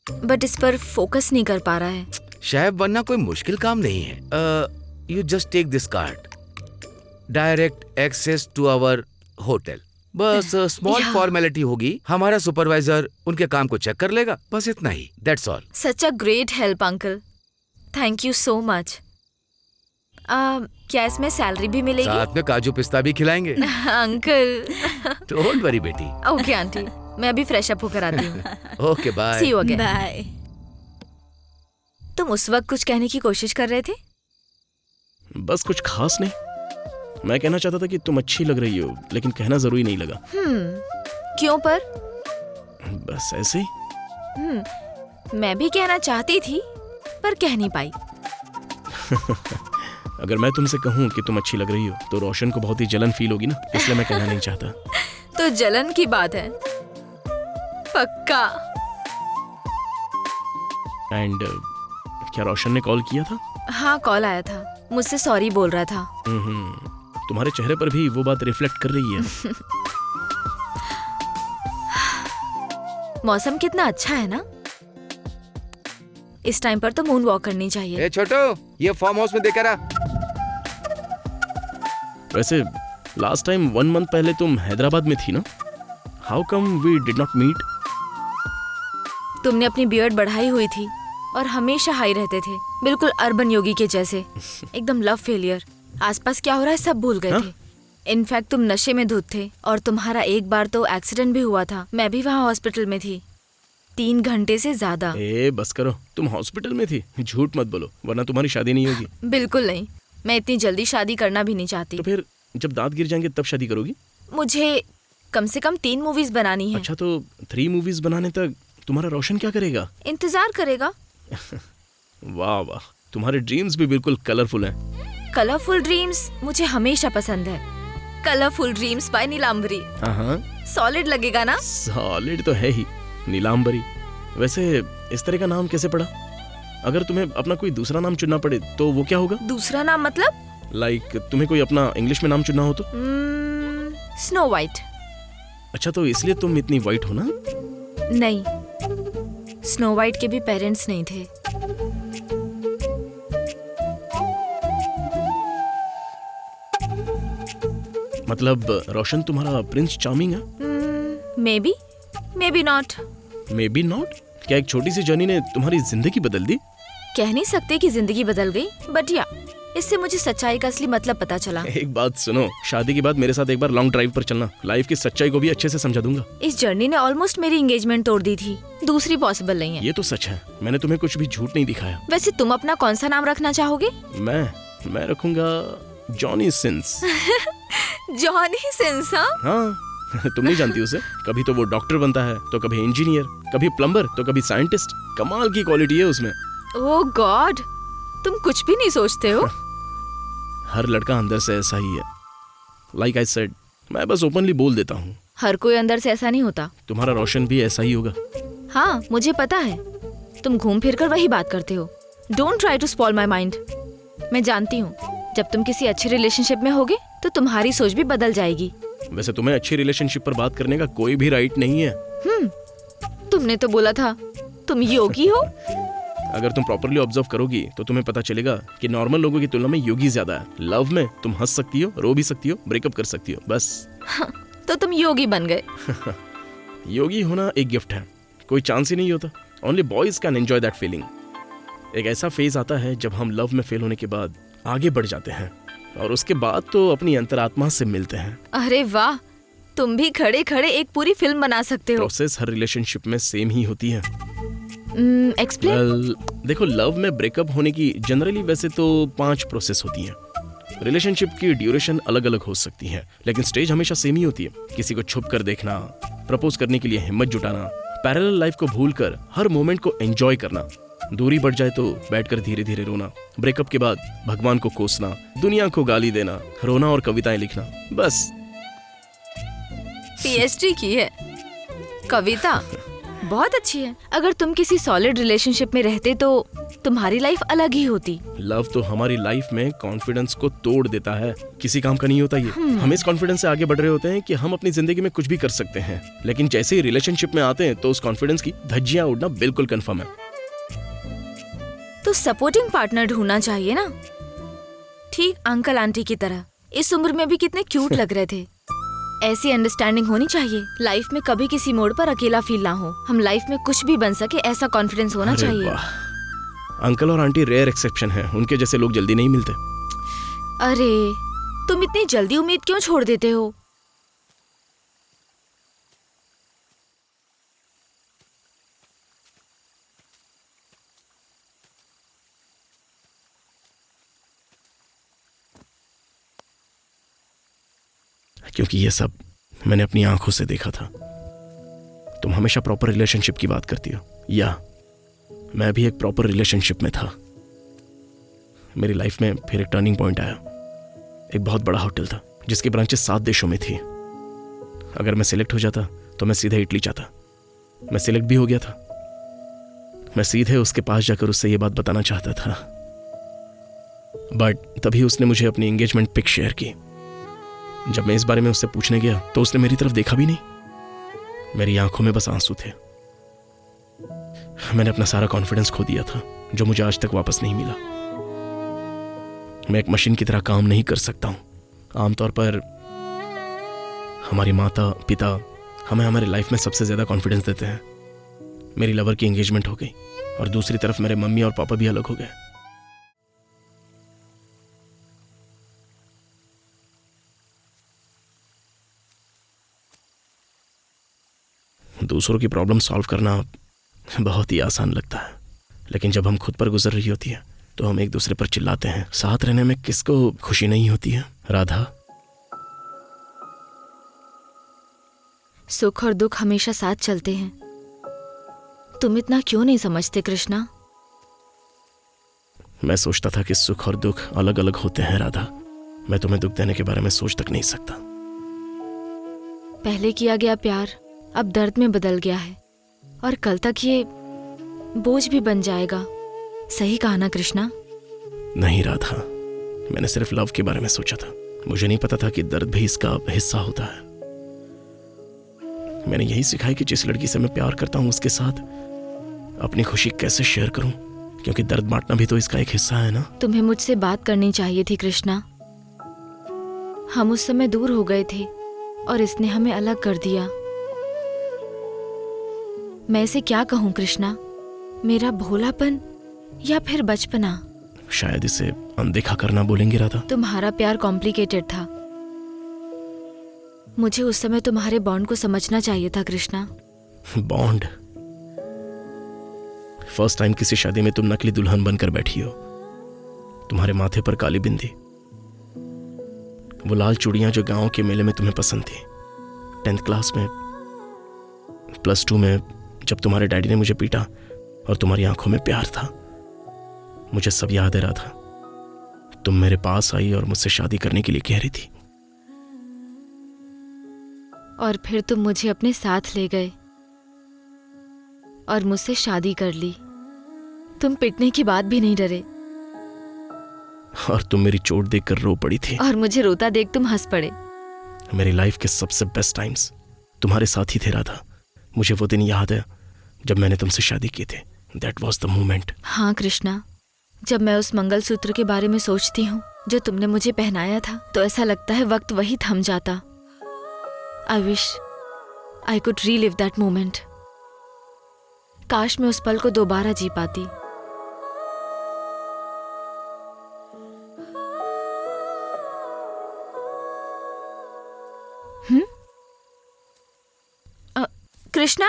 बट इस पर फोकस नहीं कर पा रहा है। शेफ बनना कोई मुश्किल काम नहीं है। You just take this card, direct access to our hotel. बस स्मॉल Yeah. फॉर्मेलिटी होगी, हमारा सुपरवाइजर उनके काम को चेक कर लेगा, बस इतना ही। That's all. Such a great help uncle, thank you so much. क्या इसमें सैलरी भी मिलेगी? साथ में काजू पिस्ता भी खिलाएंगे। अंकल। डोंट वरी बेटी। ओके आंटी, मैं अभी फ्रेश अप होकर आती हूँ। Okay bye. See you again. Bye. तुम उस वक्त कुछ कहने की कोशिश कर रहे थे? बस कुछ खास नहीं, मैं कहना चाहता था कि तुम अच्छी लग रही हो, लेकिन कहना जरूरी नहीं लगा। क्यों पर? बस ऐसे ही। मैं भी कहना चाहती थी पर कह नहीं पाई। अगर मैं तुमसे कहूँ कि तुम अच्छी लग रही हो तो रोशन को बहुत ही जलन फील होगी ना, इसलिए मैं कहना नहीं चाहता। तो जलन की बात है पक्का। एंड क्या रोशन ने कॉल किया था? हाँ कॉल आया था, मुझसे सॉरी बोल रहा था। तुम्हारे चेहरे पर भी वो बात रिफ्लेक्ट कर रही है। मौसम कितना अच्छा है ना, इस टाइम पर तो मून वॉक करनी चाहिए। ए छोटू, ये फार्म हाउस में देकर आ। वैसे लास्ट टाइम 1 month पहले तुम हैदराबाद में थी ना? How come we did not meet? तुमने अपनी बियर्ड बढ़ाई हुई थी और हमेशा हाई रहते थे, बिल्कुल अर्बन योगी के जैसे, एकदम लव फेलियर। आसपास क्या हो रहा है सब भूल गए थे। इनफैक्ट तुम नशे में धुत थे और तुम्हारा एक बार तो एक्सीडेंट भी हुआ था। मैं भी वहाँ हॉस्पिटल में थी 3 घंटे से ज्यादा। ए बस करो, तुम हॉस्पिटल में थी? झूठ मत बोलो, वरना तुम्हारी शादी नहीं होगी। बिल्कुल नहीं, मैं इतनी जल्दी शादी करना भी नहीं चाहती। तो फिर जब दांत गिर जाएंगे तब शादी करोगी? मुझे कम से कम 3 मूवीज बनानी है। अच्छा, तो 3 मूवीज बनाने तक तुम्हारा रोशन क्या करेगा? इंतजार करेगा। वाह वाह, तुम्हारे ड्रीम्स भी बिल्कुल कलरफुल हैं। कलरफुल ड्रीम्स मुझे हमेशा पसंद है। Colourful dreams by Nilambari. हाँ, सॉलिड लगेगा ना? सॉलिड तो है ही, नीलांबरी। वैसे इस तरह का नाम कैसे पड़ा? अगर तुम्हें अपना कोई दूसरा नाम चुनना पड़े तो वो क्या होगा? दूसरा नाम मतलब? लाइक तुम्हें कोई अपना इंग्लिश में नाम चुनना हो तो? Snow white. अच्छा, तो इसलिए तुम इतनी वाइट हो ना? नहीं, स्नो वाइट के भी पेरेंट्स नहीं थे। मतलब रोशन तुम्हारा प्रिंस चार्मिंग है? May be not. May be not? क्या एक छोटी सी जर्नी ने तुम्हारी जिंदगी बदल दी? कह नहीं सकते कि जिंदगी बदल गई, बट या इससे मुझे सच्चाई का असली मतलब पता चला। एक बात सुनो, शादी के बाद मेरे साथ एक बार लॉन्ग ड्राइव पर चलना, लाइफ की सच्चाई को भी अच्छे से समझा दूंगा। इस जर्नी ने ऑलमोस्ट मेरी एंगेजमेंट तोड़ दी थी, दूसरी पॉसिबल नहीं है। ये तो सच है, मैंने तुम्हें कुछ भी झूठ नहीं दिखाया। वैसे तुम अपना कौन सा नाम रखना चाहोगे? मैं रखूंगा जॉनी सिंस। Johnny Sins? हाँ तुम नहीं जानती उसे, कभी तो वो डॉक्टर बनता है, तो कभी इंजीनियर, कभी प्लम्बर, तो कभी साइंटिस्ट। कमाल की क्वालिटी है उसमें। ओह गॉड, तुम कुछ भी नहीं सोचते हो। हर लड़का अंदर से ऐसा ही है। लाइक आई सेड, मैं बस ओपनली बोल देता हूँ। हर कोई अंदर से ऐसा नहीं होता। तुम्हारा रोशन भी ऐसा ही होगा। हाँ मुझे पता है, तुम घूम फिर कर वही बात करते हो। Don't try to spoil my mind. मैं जानती हूँ जब तुम किसी अच्छे रिलेशनशिप में होगे तो तुम्हारी सोच भी बदल जाएगी। वैसे तुम्हें अच्छी रिलेशनशिप पर बात करने का कोई भी राइट नहीं है। तुमने तो बोला था तुम योगी हो। अगर तुम प्रॉपरली ऑब्जर्व करोगी तो तुम्हें पता चलेगा कि नॉर्मल लोगों की तुलना में योगी ज्यादा है। लव में तुम हंस सकती हो, रो भी सकती हो, ब्रेकअप कर सकती हो, बस। तो तुम योगी बन गए। योगी होना एक गिफ्ट है, कोई चांस ही नहीं होता। Only boys can enjoy that feeling. एक ऐसा फेज आता है जब हम लव में फेल होने के बाद आगे बढ़ जाते हैं और उसके बाद तो अपनी अंतरात्मा से मिलते हैं। अरे वाह, तुम भी खड़े खड़े एक पूरी फिल्म बना सकते हो। प्रोसेस हर रिलेशनशिप में सेम ही होती है। एक्सप्लेन। देखो, लव में ब्रेकअप होने की जनरली वैसे तो 5 प्रोसेस होती हैं। रिलेशनशिप की ड्यूरेशन अलग अलग हो सकती है, लेकिन स्टेज हमेशा सेम ही होती है। किसी को छुप कर देखना, प्रपोज करने के लिए हिम्मत जुटाना, पैरेलल लाइफ को भूलकर हर मोमेंट को एंजॉय करना, दूरी बढ़ जाए तो बैठकर धीरे धीरे रोना, ब्रेकअप के बाद भगवान को कोसना, दुनिया को गाली देना, रोना और कविताएं लिखना, बस। पीएचडी की है कविता, बहुत अच्छी है। अगर तुम किसी सॉलिड रिलेशनशिप में रहते तो तुम्हारी लाइफ अलग ही होती। लव तो हमारी लाइफ में कॉन्फिडेंस को तोड़ देता है, किसी काम का नहीं होता ये। हम इस कॉन्फिडेंस से आगे बढ़ रहे होते हैं कि हम अपनी जिंदगी में कुछ भी कर सकते हैं, लेकिन जैसे ही रिलेशनशिप में आते हैं तो उस कॉन्फिडेंस की धज्जियां उड़ना बिल्कुल कंफर्म है। तो सपोर्टिंग पार्टनर ढूंढना चाहिए ना, ठीक अंकल आंटी की तरह। इस उम्र में भी कितने क्यूट लग रहे थे। ऐसी अंडरस्टैंडिंग होनी चाहिए, लाइफ में कभी किसी मोड़ पर अकेला फील ना हो। हम लाइफ में कुछ भी बन सके ऐसा कॉन्फिडेंस होना अरे चाहिए। वाह, अंकल और आंटी रेयर एक्सेप्शन है, उनके जैसे लोग जल्दी नहीं मिलते। अरे तुम इतनी जल्दी उम्मीद क्यों छोड़ देते हो? क्योंकि ये सब मैंने अपनी आंखों से देखा था। तुम हमेशा प्रॉपर रिलेशनशिप की बात करती हो, या मैं भी एक प्रॉपर रिलेशनशिप में था। मेरी लाइफ में फिर एक टर्निंग पॉइंट आया। एक बहुत बड़ा होटल था जिसकी ब्रांचेस 7 देशों में थी। अगर मैं सिलेक्ट हो जाता तो मैं सीधे इटली जाता। मैं सिलेक्ट भी हो गया था। मैं सीधे उसके पास जाकर उससे ये बात बताना चाहता था, बट तभी उसने मुझे अपनी एंगेजमेंट पिक शेयर की। जब मैं इस बारे में उससे पूछने गया तो उसने मेरी तरफ देखा भी नहीं। मेरी आंखों में बस आंसू थे। मैंने अपना सारा कॉन्फिडेंस खो दिया था, जो मुझे आज तक वापस नहीं मिला। मैं एक मशीन की तरह काम नहीं कर सकता हूं। आमतौर पर हमारी माता पिता हमें हमारी लाइफ में सबसे ज्यादा कॉन्फिडेंस देते हैं। मेरी लवर की एंगेजमेंट हो गई और दूसरी तरफ मेरे मम्मी और पापा भी अलग हो गए। दूसरों की प्रॉब्लम सॉल्व करना बहुत ही आसान लगता है, लेकिन जब हम खुद पर गुजर रही होती है तो हम एक दूसरे पर चिल्लाते हैं। साथ रहने में किसको खुशी नहीं होती है? राधा, सुख और दुख हमेशा साथ चलते हैं। तुम इतना क्यों नहीं समझते कृष्णा? मैं सोचता था कि सुख और दुख अलग अलग होते हैं राधा। मैं तुम्हें दुख देने के बारे में सोच तक नहीं सकता। पहले किया गया प्यार अब दर्द में बदल गया है, और कल तक ये बोझ भी बन जाएगा। सही कहा ना कृष्णा? नहीं राधा, मैंने सिर्फ लव के बारे में सोचा था। मुझे नहीं पता था कि दर्द भी इसका हिस्सा होता है। मैंने यही सीखा है कि जिस लड़की से मैं प्यार करता हूं उसके साथ अपनी खुशी कैसे शेयर करूं, क्योंकि दर्द बांटना भी तो इसका एक हिस्सा है ना। तुम्हें मुझसे बात करनी चाहिए थी कृष्णा। हम उस समय दूर हो गए थे और इसने हमें अलग कर दिया। मैं इसे क्या कहूं कृष्णा? मेरा भोलापन या फिर बचपना? शायद इसे अनदेखा करना बोलेंगे राधा? तुम्हारा प्यार कॉम्प्लिकेटेड था। मुझे उस समय तुम्हारे बॉन्ड को समझना चाहिए था कृष्णा। बॉन्ड? फर्स्ट टाइम किसी शादी में तुम नकली दुल्हन बनकर बैठी हो, तुम्हारे माथे पर काली बिंदी, वो लाल चूड़ियां जो गांव के मेले में तुम्हें पसंद थी, 10th क्लास में, +2 में जब तुम्हारे डैडी ने मुझे पीटा और तुम्हारी आंखों में प्यार था। मुझे सब याद है राधा। तुम मेरे पास आई और मुझसे शादी करने के लिए कह रही थी। और फिर तुम मुझे अपने साथ ले गए और मुझसे शादी कर ली। तुम पिटने की बात भी नहीं डरे। और तुम मेरी चोट देखकर रो पड़ी थी। और मुझे रोता देख तुम हंस पड़े। मेरी लाइफ के सबसे बेस्ट टाइम्स तुम्हारे साथ ही थे राधा। मुझे वो दिन याद है जब मैंने तुमसे शादी की थी। That was the moment. हाँ कृष्णा, जब मैं उस मंगलसूत्र के बारे में सोचती हूँ जो तुमने मुझे पहनाया था, तो ऐसा लगता है वक्त वही थम जाता। I wish I could relive that moment. काश मैं उस पल को दोबारा जी पाती। Krishna,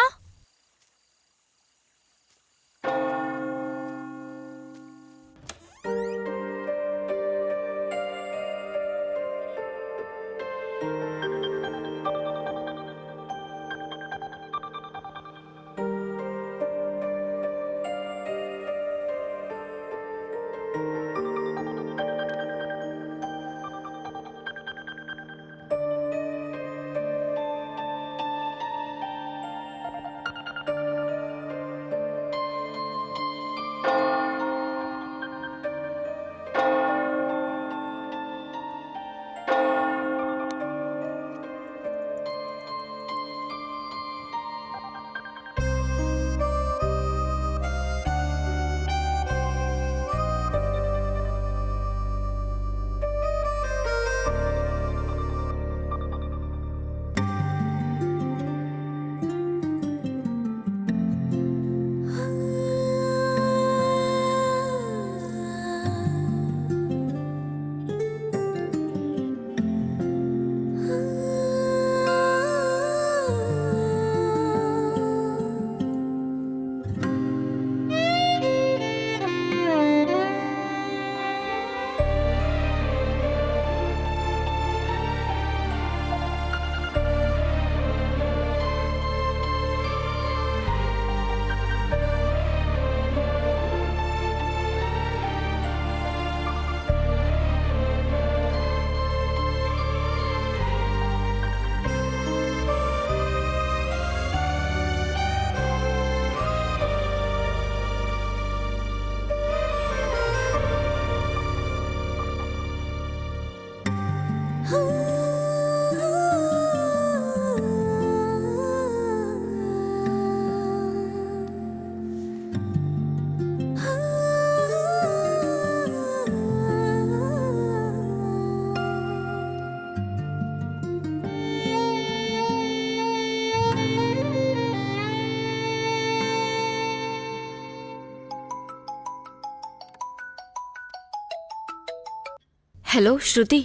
hello Shruti.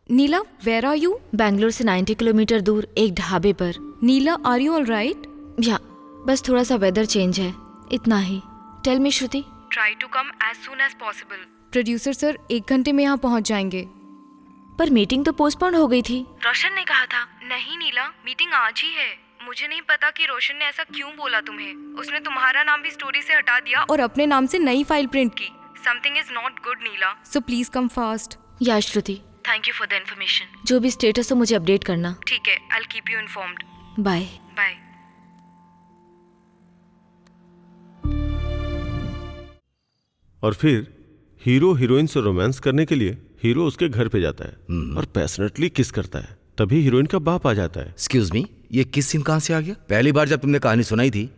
Neela, where are you? Bangalore से 90 किलोमीटर दूर एक ढाबे पर। Neela, are you all right? या बस थोड़ा सा वेदर चेंज है, इतना ही। Tell me Shruti. Try to come as soon as possible. Producer sir 1 घंटे में यहाँ पहुँच जाएंगे। पर मीटिंग तो पोस्टपोन हो गई थी। रोशन ने कहा था। नहीं नीला, मीटिंग आज ही है। मुझे नहीं पता कि रोशन ने ऐसा क्यों बोला तुम्हें। उसने तुम्हारा नाम भी स्टोरी से हटा दिया और अपने नाम से नई फाइल प्रिंट की। Something is not good Neela, so please come fast. या Shruti, thank you for the information. जो भी स्टेटस हो मुझे अपडेट करना। ठीक है, I will keep you informed. Bye bye. और फिर हीरो हीरोइन से रोमांस करने के लिए हीरो उसके घर पे जाता है और पैशनेटली किस करता है। तभी हीरोइन का बाप आ जाता है। एक्सक्यूज मी, ये किस सीन कहाँ से आ गया? पहली बार जब तुमने कहानी सुनाई थी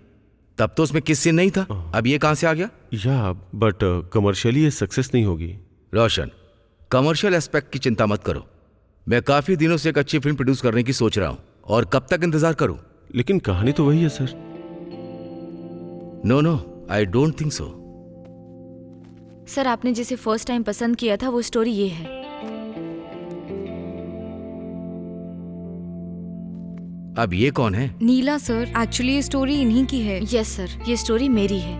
तब तो उसमें किस सीन नहीं था, अब ये कहाँ से आ गया? या बट कमर्शियली ये सक्सेस नहीं होगी। रोशन, कमर्शियल एस्पेक्ट की चिंता मत करो। मैं काफी दिनों से एक अच्छी फिल्म प्रोड्यूस करने की सोच रहा हूँ और कब तक इंतजार करूँ? लेकिन कहानी तो वही है sir. No, I don't think so. Sir आपने जिसे फर्स्ट टाइम पसंद किया था वो स्टोरी ये है। अब ये कौन है? नीला सर, एक्चुअली ये स्टोरी इन्हीं की है। यस सर, ये स्टोरी मेरी है।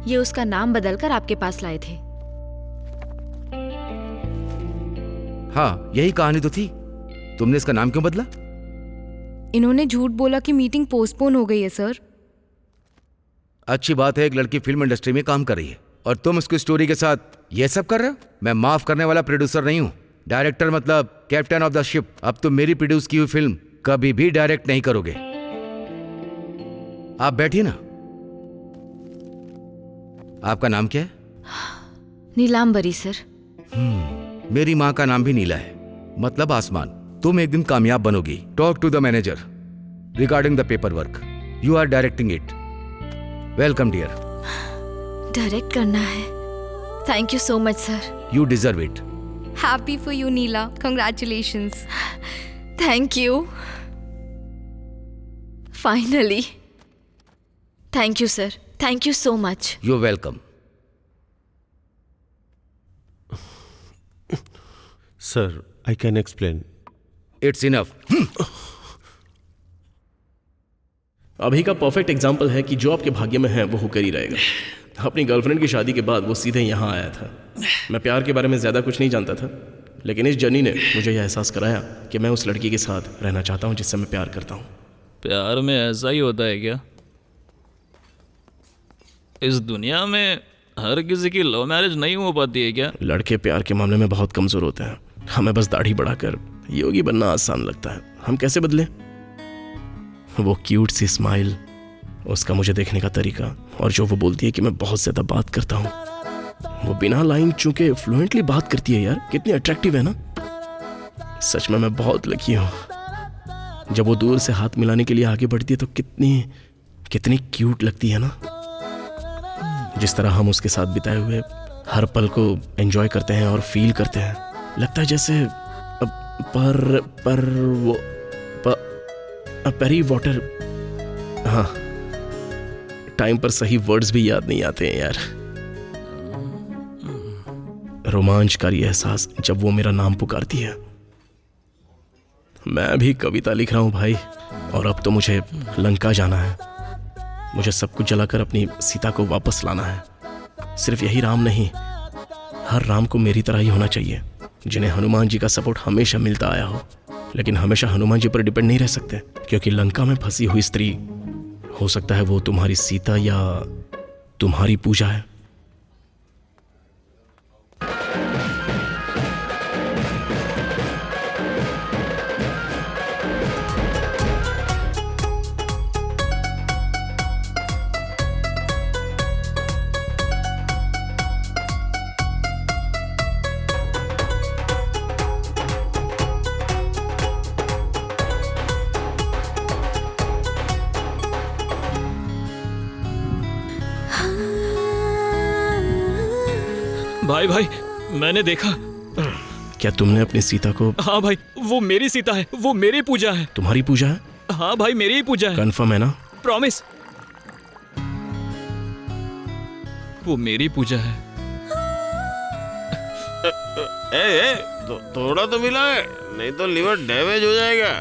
ये उसका नाम बदलकर आपके पास लाए थे। हाँ, यही कहानी तो थी। तुमने इसका नाम क्यों बदला? इन्होंने झूठ बोला कि मीटिंग पोस्टपोन हो गई है सर। अच्छी बात है, एक लड़की फिल्म इंडस्ट्री में काम कर रही है और तुम उसकी स्टोरी के साथ ये सब कर रहे हो। मैं माफ करने वाला प्रोड्यूसर नहीं हूँ, डायरेक्टर मतलब कैप्टन ऑफ द शिप। अब तुम मेरी प्रोड्यूस की हुई फिल्म कभी भी डायरेक्ट नहीं करोगे। आप बैठिए ना। आपका नाम क्या है? नीलांबरी सर। मेरी माँ का नाम भी नीला है, मतलब आसमान। तुम एक दिन कामयाब बनोगी। Talk to the manager regarding the paper work. You are directing it. Welcome dear. Direct करना है? Thank you so much sir. You deserve it. Happy for you Neela, congratulations. Thank you. Finally. Thank you sir, thank you so much. You welcome. Sir, I can explain. It's enough. अभी का परफेक्ट एग्जाम्पल है कि जो आपके भाग्य में है वो होकर ही रहेगा। अपनी गर्लफ्रेंड की शादी के बाद वो सीधे यहाँ आया था। मैं प्यार के बारे में ज़्यादा कुछ नहीं जानता था, लेकिन इस जर्नी ने मुझे यह एहसास कराया कि मैं उस लड़की के साथ रहना चाहता हूँ जिससे मैं प्यार करता हूँ। प्यार में ऐसा ही होता है क्या? इस दुनिया में हर किसी की लव मैरिज नहीं हो पाती है क्या? लड़के प्यार के मामले में बहुत कमज़ोर होते हैं। हमें बस दाढ़ी बढ़ाकर योगी बनना आसान लगता है। हम कैसे बदले? वो क्यूट सी स्माइल, उसका मुझे देखने का तरीका, और जो वो बोलती है कि मैं बहुत ज़्यादा बात करता हूँ। वो बिना लाइन चूके फ्लुएंटली बात करती है यार, कितनी अट्रैक्टिव है ना। सच में मैं बहुत लकी हूँ। जब वो दूर से हाथ मिलाने के लिए आगे बढ़ती है तो कितनी कितनी क्यूट लगती है ना। जिस तरह हम उसके साथ बिताए हुए हर पल को एंजॉय करते हैं और फील करते हैं, लगता है जैसे पेरी वाटर। हाँ, टाइम पर सही वर्ड्स भी याद नहीं आते हैं यार। रोमांचकारी एहसास जब वो मेरा नाम पुकारती है। मैं भी कविता लिख रहा हूँ भाई, और अब तो मुझे लंका जाना है। मुझे सब कुछ जलाकर अपनी सीता को वापस लाना है। सिर्फ यही राम नहीं, हर राम को मेरी तरह ही होना चाहिए, जिन्हें हनुमान जी का सपोर्ट हमेशा मिलता आया हो। लेकिन हमेशा हनुमान जी पर डिपेंड नहीं रह सकते, क्योंकि लंका में फंसी हुई स्त्री, हो सकता है वो तुम्हारी सीता या तुम्हारी पूजा है। भाई भाई, मैंने देखा। क्या तुमने अपनी सीता को? हाँ भाई, वो मेरी सीता है, वो मेरी पूजा है। तुम्हारी पूजा है? हाँ भाई, मेरी ही पूजा है। कंफर्म है ना? प्रॉमिस। वो मेरी पूजा है। थोड़ा तो मिला है, नहीं तो लिवर डैमेज हो जाएगा।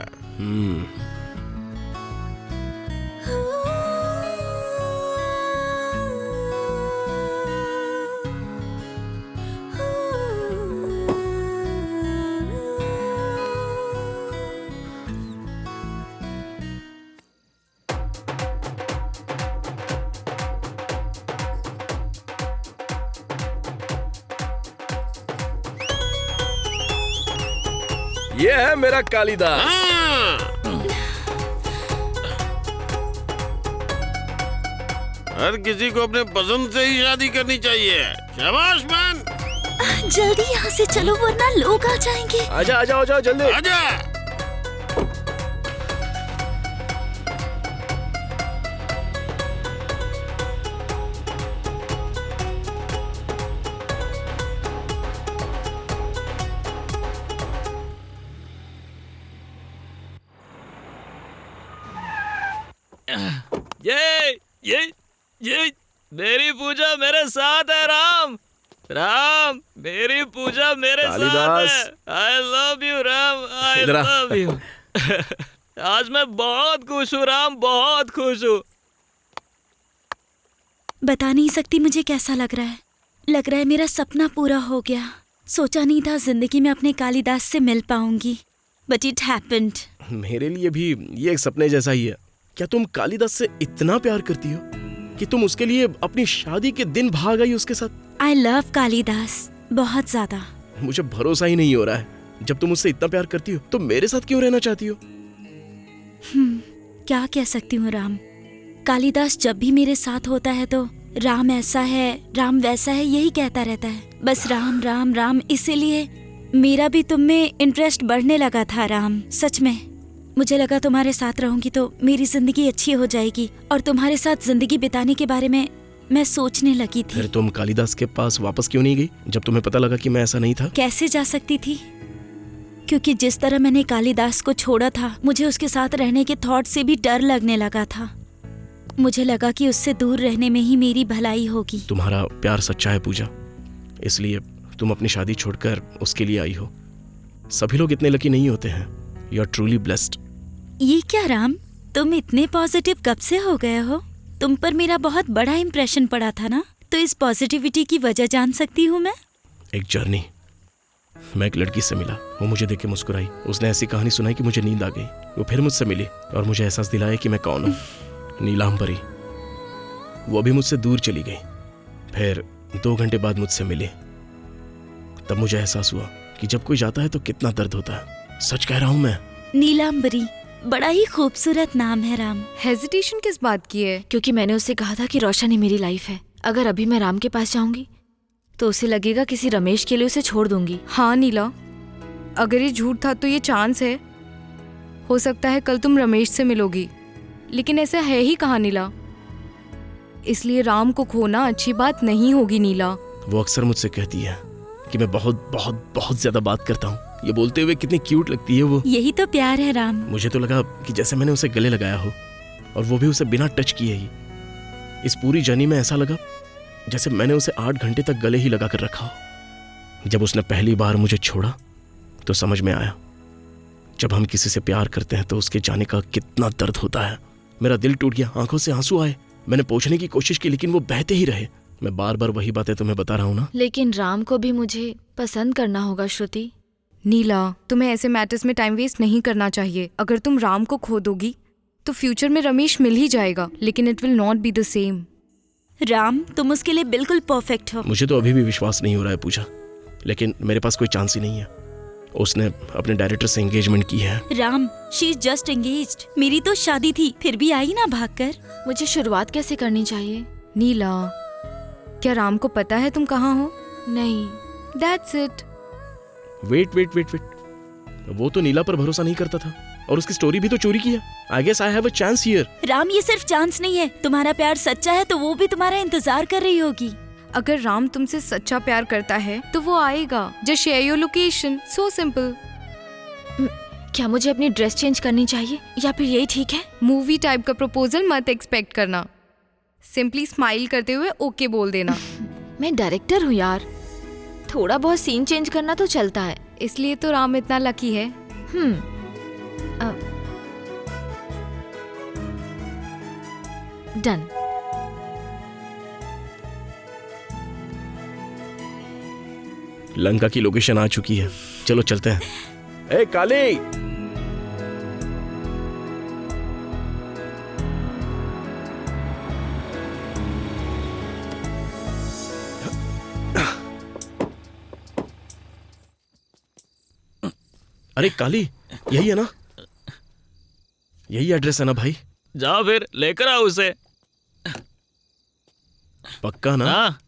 ये है मेरा कालिदास। हर किसी को अपने पसंद से ही शादी करनी चाहिए। शाबाश मैन। जल्दी यहाँ से चलो वरना लोग आ जाएंगे। आजा आजा आजा जल्दी आजा। ये मेरी पूजा मेरे साथ है राम। राम, मेरी पूजा मेरे साथ कालिदास। है। आई लव यू राम, आई इधर आ। Love you. आज मैं बहुत खुश हूँ राम, बहुत खुश हूँ। बता नहीं सकती मुझे कैसा लग रहा है। लग रहा है मेरा सपना पूरा हो गया। सोचा नहीं था जिंदगी में अपने कालिदास से मिल पाऊंगी, बट इट हैपेंड। मेरे लिए भी ये एक सपने जैसा ही है। क्या तुम कालिदास से इतना प्यार करती हो कि तुम उसके लिए अपनी शादी के दिन भाग आई उसके साथ? आई लव कालिदास बहुत ज्यादा। मुझे भरोसा ही नहीं हो रहा है। जब तुम उससे इतना प्यार करती हो तो मेरे साथ क्यों रहना चाहती हो? क्या कह सकती हूँ राम। कालिदास जब भी मेरे साथ होता है तो राम ऐसा है, राम वैसा है, यही कहता रहता है। बस राम राम राम। इसीलिए मेरा भी तुम में इंटरेस्ट बढ़ने लगा था राम। सच में मुझे लगा तुम्हारे साथ रहूंगी तो मेरी जिंदगी अच्छी हो जाएगी, और तुम्हारे साथ जिंदगी बिताने के बारे में मैं सोचने लगी थी। फिर तुम कालिदास के पास वापस क्यों नहीं गई जब तुम्हें पता लगा कि मैं ऐसा नहीं था? कैसे जा सकती थी, क्योंकि जिस तरह मैंने कालिदास को छोड़ा था, मुझे उसके साथ रहने के थॉट से भी डर लगने लगा था। मुझे लगा कि उससे दूर रहने में ही मेरी भलाई होगी। तुम्हारा प्यार सच्चा है पूजा, इसलिए तुम अपनी शादी छोड़कर उसके लिए आई हो। सभी लोग इतने लकी नहीं होते हैं। You are truly blessed. ये क्या राम, तुम इतने पॉजिटिव कब से हो गए हो? तुम पर मेरा बहुत बड़ा इम्प्रेशन पड़ा था ना, तो इस पॉजिटिविटी की वजह जान सकती हूँ मैं? एक जर्नी। मैं एक लड़की से मिला, वो मुझे देख के मुस्कुराई। उसने ऐसी कहानी सुनाई कि मुझे नींद आ गई। वो फिर मुझसे मिली और मुझे एहसास दिलाया कि मैं कौन हूँ। नीलांबरी। वो भी मुझसे दूर चली गई, फिर 2 घंटे बाद मुझसे मिली। तब मुझे एहसास हुआ कि जब कोई जाता है तो कितना दर्द होता है। सच कह रहा हूँ मैं। नीलांबरी बड़ा ही खूबसूरत नाम है राम। हेजिटेशन किस बात की है? क्योंकि मैंने उससे कहा था कि रोशन ही मेरी लाइफ है। अगर अभी मैं राम के पास जाऊंगी तो उसे लगेगा किसी रमेश के लिए उसे छोड़ दूंगी। हाँ नीला, अगर ये झूठ था तो ये चांस है, हो सकता है कल तुम रमेश से मिलोगी, लेकिन ऐसा है ही कहाँ नीला। इसलिए राम को खोना अच्छी बात नहीं होगी नीला। वो अक्सर मुझसे कहती है कि मैं बहुत बहुत बहुत ज्यादा बात करता हूँ। ये बोलते हुए कितनी क्यूट लगती है वो। यही तो प्यार है राम। मुझे तो लगा कि जैसे मैंने उसे गले लगाया हो, और वो भी उसे बिना टच किए ही। इस पूरी जर्नी में ऐसा लगा जैसे मैंने उसे 8 घंटे तक गले ही लगा कर रखा हो। जब उसने पहली बार मुझे छोड़ा तो समझ में आया, जब हम किसी से प्यार करते हैं तो उसके जाने का कितना दर्द होता है। मेरा दिल टूट गया, आंखों से आंसू आए। मैंने पूछने की कोशिश की लेकिन वो बहते ही रहे। मैं बार बार वही बातें तुम्हें बता रहा हूँ ना। लेकिन राम को भी मुझे पसंद करना होगा श्रुति। नीला, तुम्हें ऐसे मैटर्स में टाइम वेस्ट नहीं करना चाहिए। अगर तुम राम को खो दोगी तो फ्यूचर में रमेश मिल ही जाएगा, लेकिन it will not be the same. Ram तुम उसके लिए बिल्कुल परफेक्ट हो। मुझे तो अभी भी विश्वास नहीं हो रहा है पूजा, लेकिन मेरे पास कोई चांस ही नहीं है। उसने अपने डायरेक्टर से एंगेजमेंट की है। Ram she is just engaged. मेरी तो शादी थी, फिर भी आई ना भागकर। मुझे शुरुआत कैसे करनी चाहिए? नीला, क्या राम को पता है तुम कहाँ हो? नहीं। That's it. Wait wait wait wait, वो तो नीला पर भरोसा नहीं करता था और उसकी स्टोरी भी तो चोरी किया। I guess I have a chance here. Ram ये सिर्फ चांस नहीं है, तुम्हारा प्यार सच्चा है तो वो भी तुम्हारा इंतजार कर रही होगी। अगर राम तुमसे सच्चा प्यार करता है तो वो आएगा। Just share your location, so simple. क्या मुझे अपनी ड्रेस चेंज करनी चाहिए या फिर यही ठीक है? मूवी टाइप का प्रपोजल मत एक्सपेक्ट करना। सिंपली स्माइल करते हुए ओके बोल देना। मैं डायरेक्टर हूँ यार, थोड़ा बहुत सीन चेंज करना तो चलता है। इसलिए तो राम इतना लकी है। डन। लंका की लोकेशन आ चुकी है, चलो चलते हैं। ए काली, अरे काली, यही है ना? यही एड्रेस है ना भाई? जा फिर लेकर आओ उसे। पक्का ना? हाँ,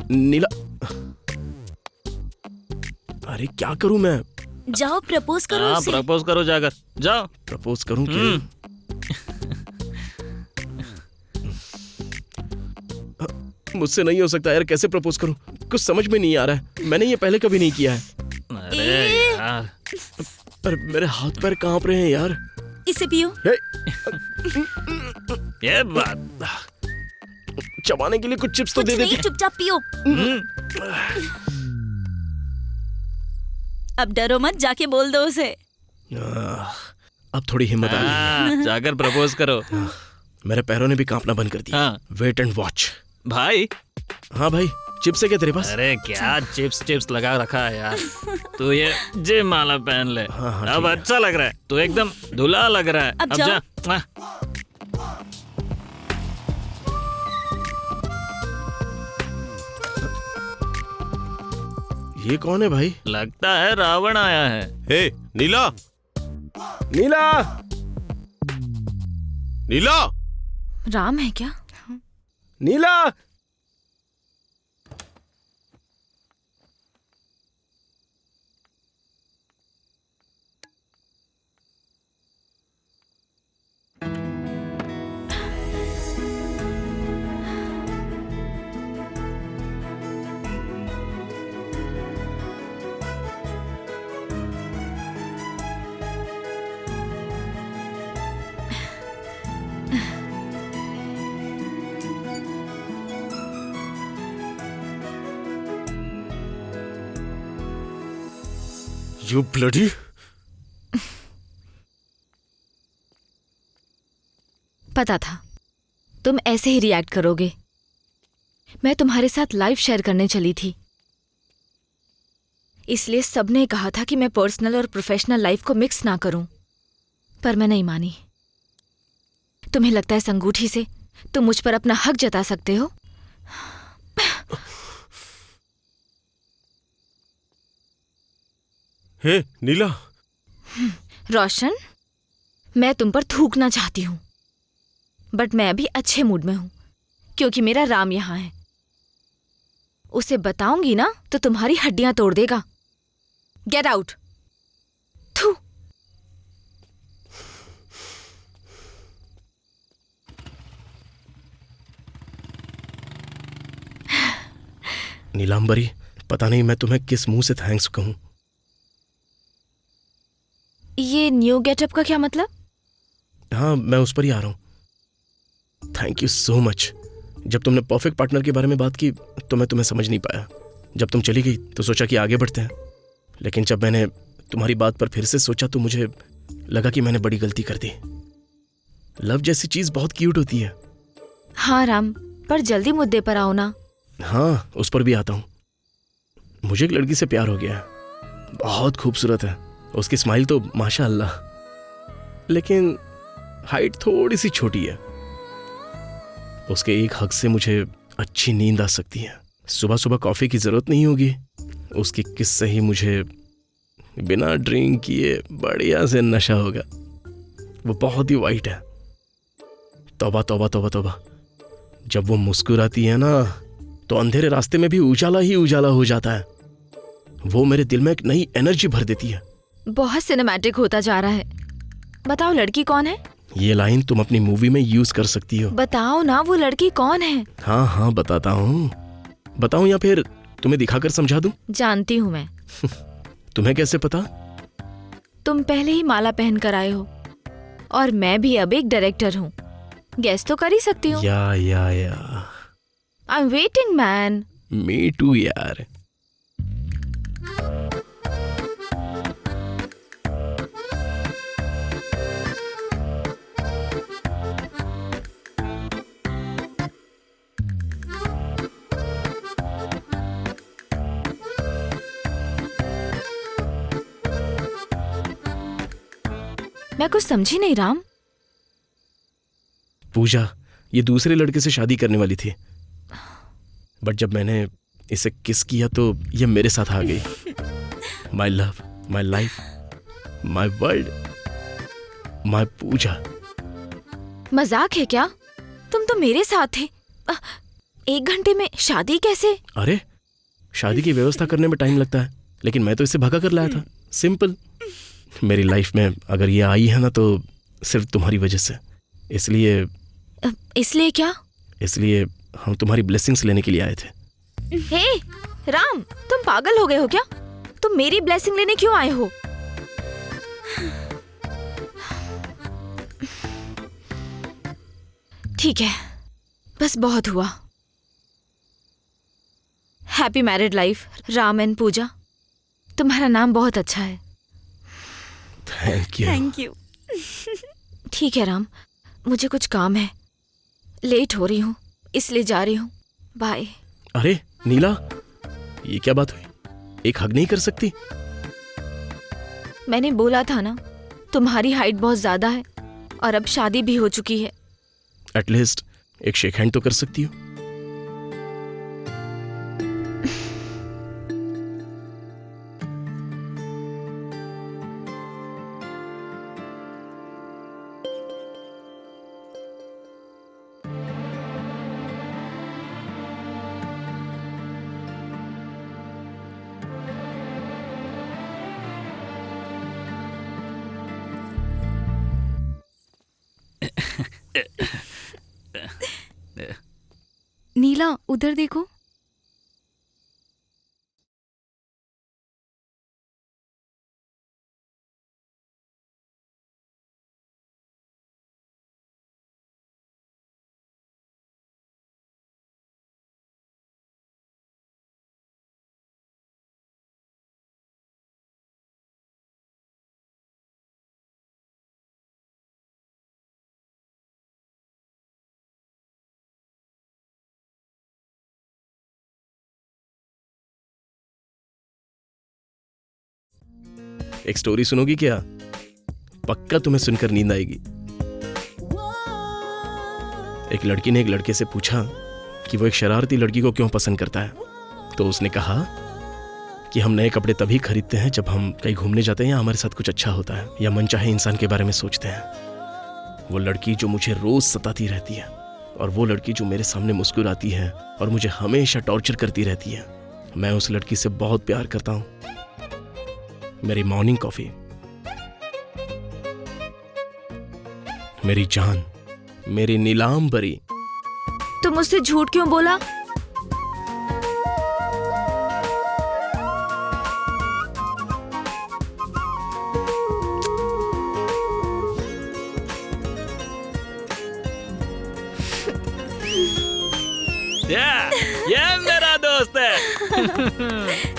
नीला, अरे क्या करूं मैं? जाओ प्रपोज करो हाँ उसे। प्रपोज करो जाकर, जाओ। प्रपोज करूं कि मुझसे नहीं हो सकता यार। कैसे प्रपोज करूं, कुछ समझ में नहीं आ रहा है। मैंने ये पहले कभी नहीं किया है। अरे यार, अरे मेरे हाथ पैर कांप रहे हैं यार। इसे पियो। हे, ये बात। चबाने के लिए कुछ चिप्स तो कुछ दे नहीं, देती। चुपचाप पियो। अब डरो मत, जाके बोल दो उसे। अब थोड़ी हिम्मत आ गई। जाकर प्रपोज करो। मेरे पैरों ने भी कांपना बंद कर दिया। हाँ। Wait and watch. भाई हाँ भाई, चिप्स है क्या तेरे पास? अरे क्या चिप्स लगा रखा है यार। तू ये जिम वाला पहन ले। हाँ, हाँ, अब ठीक है। अच्छा लग रहा है, तू एकदम धुला लग रहा है। अब अब जाओ। जा। हाँ। ये कौन है भाई? लगता है रावण आया है। हे नीला, नीला! नीला! राम है क्या? नीला! You bloody! पता था तुम ऐसे ही रिएक्ट करोगे। मैं तुम्हारे साथ लाइफ शेयर करने चली थी, इसलिए सबने कहा था कि मैं पर्सनल और प्रोफेशनल लाइफ को मिक्स ना करूं, पर मैं नहीं मानी। तुम्हें लगता है इस अंगूठी से तुम मुझ पर अपना हक जता सकते हो? हे नीला, रोशन, मैं तुम पर थूकना चाहती हूँ, बट मैं अभी अच्छे मूड में हूँ क्योंकि मेरा राम यहाँ है। उसे बताऊंगी ना तो तुम्हारी हड्डियां तोड़ देगा। Get out. थू। नीलांबरी, पता नहीं मैं तुम्हें किस मुंह से थैंक्स कहूं। ये न्यू गेटअप का क्या मतलब? हाँ, मैं उस पर ही आ रहा हूं। Thank you so much. जब तुमने परफेक्ट पार्टनर के बारे में बात की तो मैं तुम्हें समझ नहीं पाया। जब तुम चली गई तो सोचा कि आगे बढ़ते हैं, लेकिन जब मैंने तुम्हारी बात पर फिर से सोचा तो मुझे लगा कि मैंने बड़ी गलती कर दी। लव जैसी चीज बहुत क्यूट होती है। हाँ राम, पर जल्दी मुद्दे पर आओ ना। हाँ, उस पर भी आता हूँ। मुझे एक लड़की से प्यार हो गया है। बहुत खूबसूरत है, उसकी स्माइल तो माशाअल्लाह, लेकिन हाइट थोड़ी सी छोटी है। उसके एक हक से मुझे अच्छी नींद आ सकती है। सुबह सुबह कॉफी की जरूरत नहीं होगी। उसकी किस से ही मुझे बिना ड्रिंक किए बढ़िया से नशा होगा। वो बहुत ही वाइट है। तौबा तौबा तौबा तौबा, जब वो मुस्कुराती है ना तो अंधेरे रास्ते में भी उजाला ही उजाला हो जाता है। वो मेरे दिल में एक नई एनर्जी भर देती है। बहुत सिनेमैटिक होता जा रहा है। बताओ लड़की कौन है? ये लाइन तुम अपनी मूवी में यूज कर सकती हो। बताओ ना, वो लड़की कौन है? हाँ हाँ, बताता हूँ। बताऊँ या फिर तुम्हें दिखाकर समझा दूँ? जानती हूँ मैं। तुम्हें कैसे पता? तुम पहले ही माला पहन कर आए हो और मैं भी अब एक डायरेक्टर हूँ। गेस तो कर ही सकती हूँ। या I am waiting man. Me too यार। मैं कुछ समझी नहीं राम। पूजा ये दूसरे लड़के से शादी करने वाली थी, बट जब मैंने इसे किस किया तो ये मेरे साथ आ गई। My love, my life, my world, my Pooja. मजाक है क्या? तुम तो मेरे साथ थे। 1 घंटे में शादी कैसे? अरे, शादी की व्यवस्था करने में टाइम लगता है, लेकिन मैं तो इसे भगा कर लाया था। सिंपल। मेरी लाइफ में अगर ये आई है ना तो सिर्फ तुम्हारी वजह से। इसलिए क्या? इसलिए हम तुम्हारी ब्लेसिंग्स लेने के लिए आए थे। हे राम, तुम पागल हो गए हो क्या? तुम मेरी ब्लेसिंग लेने क्यों आए हो? ठीक है, बस बहुत हुआ। Happy married life Ram and Pooja. तुम्हारा नाम बहुत अच्छा है। Thank you. Thank you. ठीक है राम, मुझे कुछ काम है, लेट हो रही हूँ इसलिए जा रही हूँ। बाय। अरे नीला, ये क्या बात हुई? एक हग नहीं कर सकती? मैंने बोला था ना, तुम्हारी हाइट बहुत ज्यादा है और अब शादी भी हो चुकी है। एटलीस्ट एक शेक हैंड तो कर सकती हो। नीला उधर देखो। एक स्टोरी सुनोगी क्या? पक्का तुम्हें सुनकर नींद आएगी। एक लड़की ने एक लड़के से पूछा कि वो एक शरारती लड़की को क्यों पसंद करता है। तो उसने कहा कि हम नए कपड़े तभी खरीदते हैं जब हम कहीं घूमने जाते हैं या हमारे साथ कुछ अच्छा होता है या मनचाहे इंसान के बारे में सोचते हैं। वो लड़की जो मुझे रोज सताती रहती है और वो लड़की जो मेरे सामने मुस्कुराती है और मुझे हमेशा टॉर्चर करती रहती है, मैं उस लड़की से बहुत प्यार करता हूं। मेरी मॉर्निंग कॉफी, मेरी जान, मेरी नीलाम बरी। तुम मुझसे झूठ क्यों बोला? ये मेरा दोस्त है।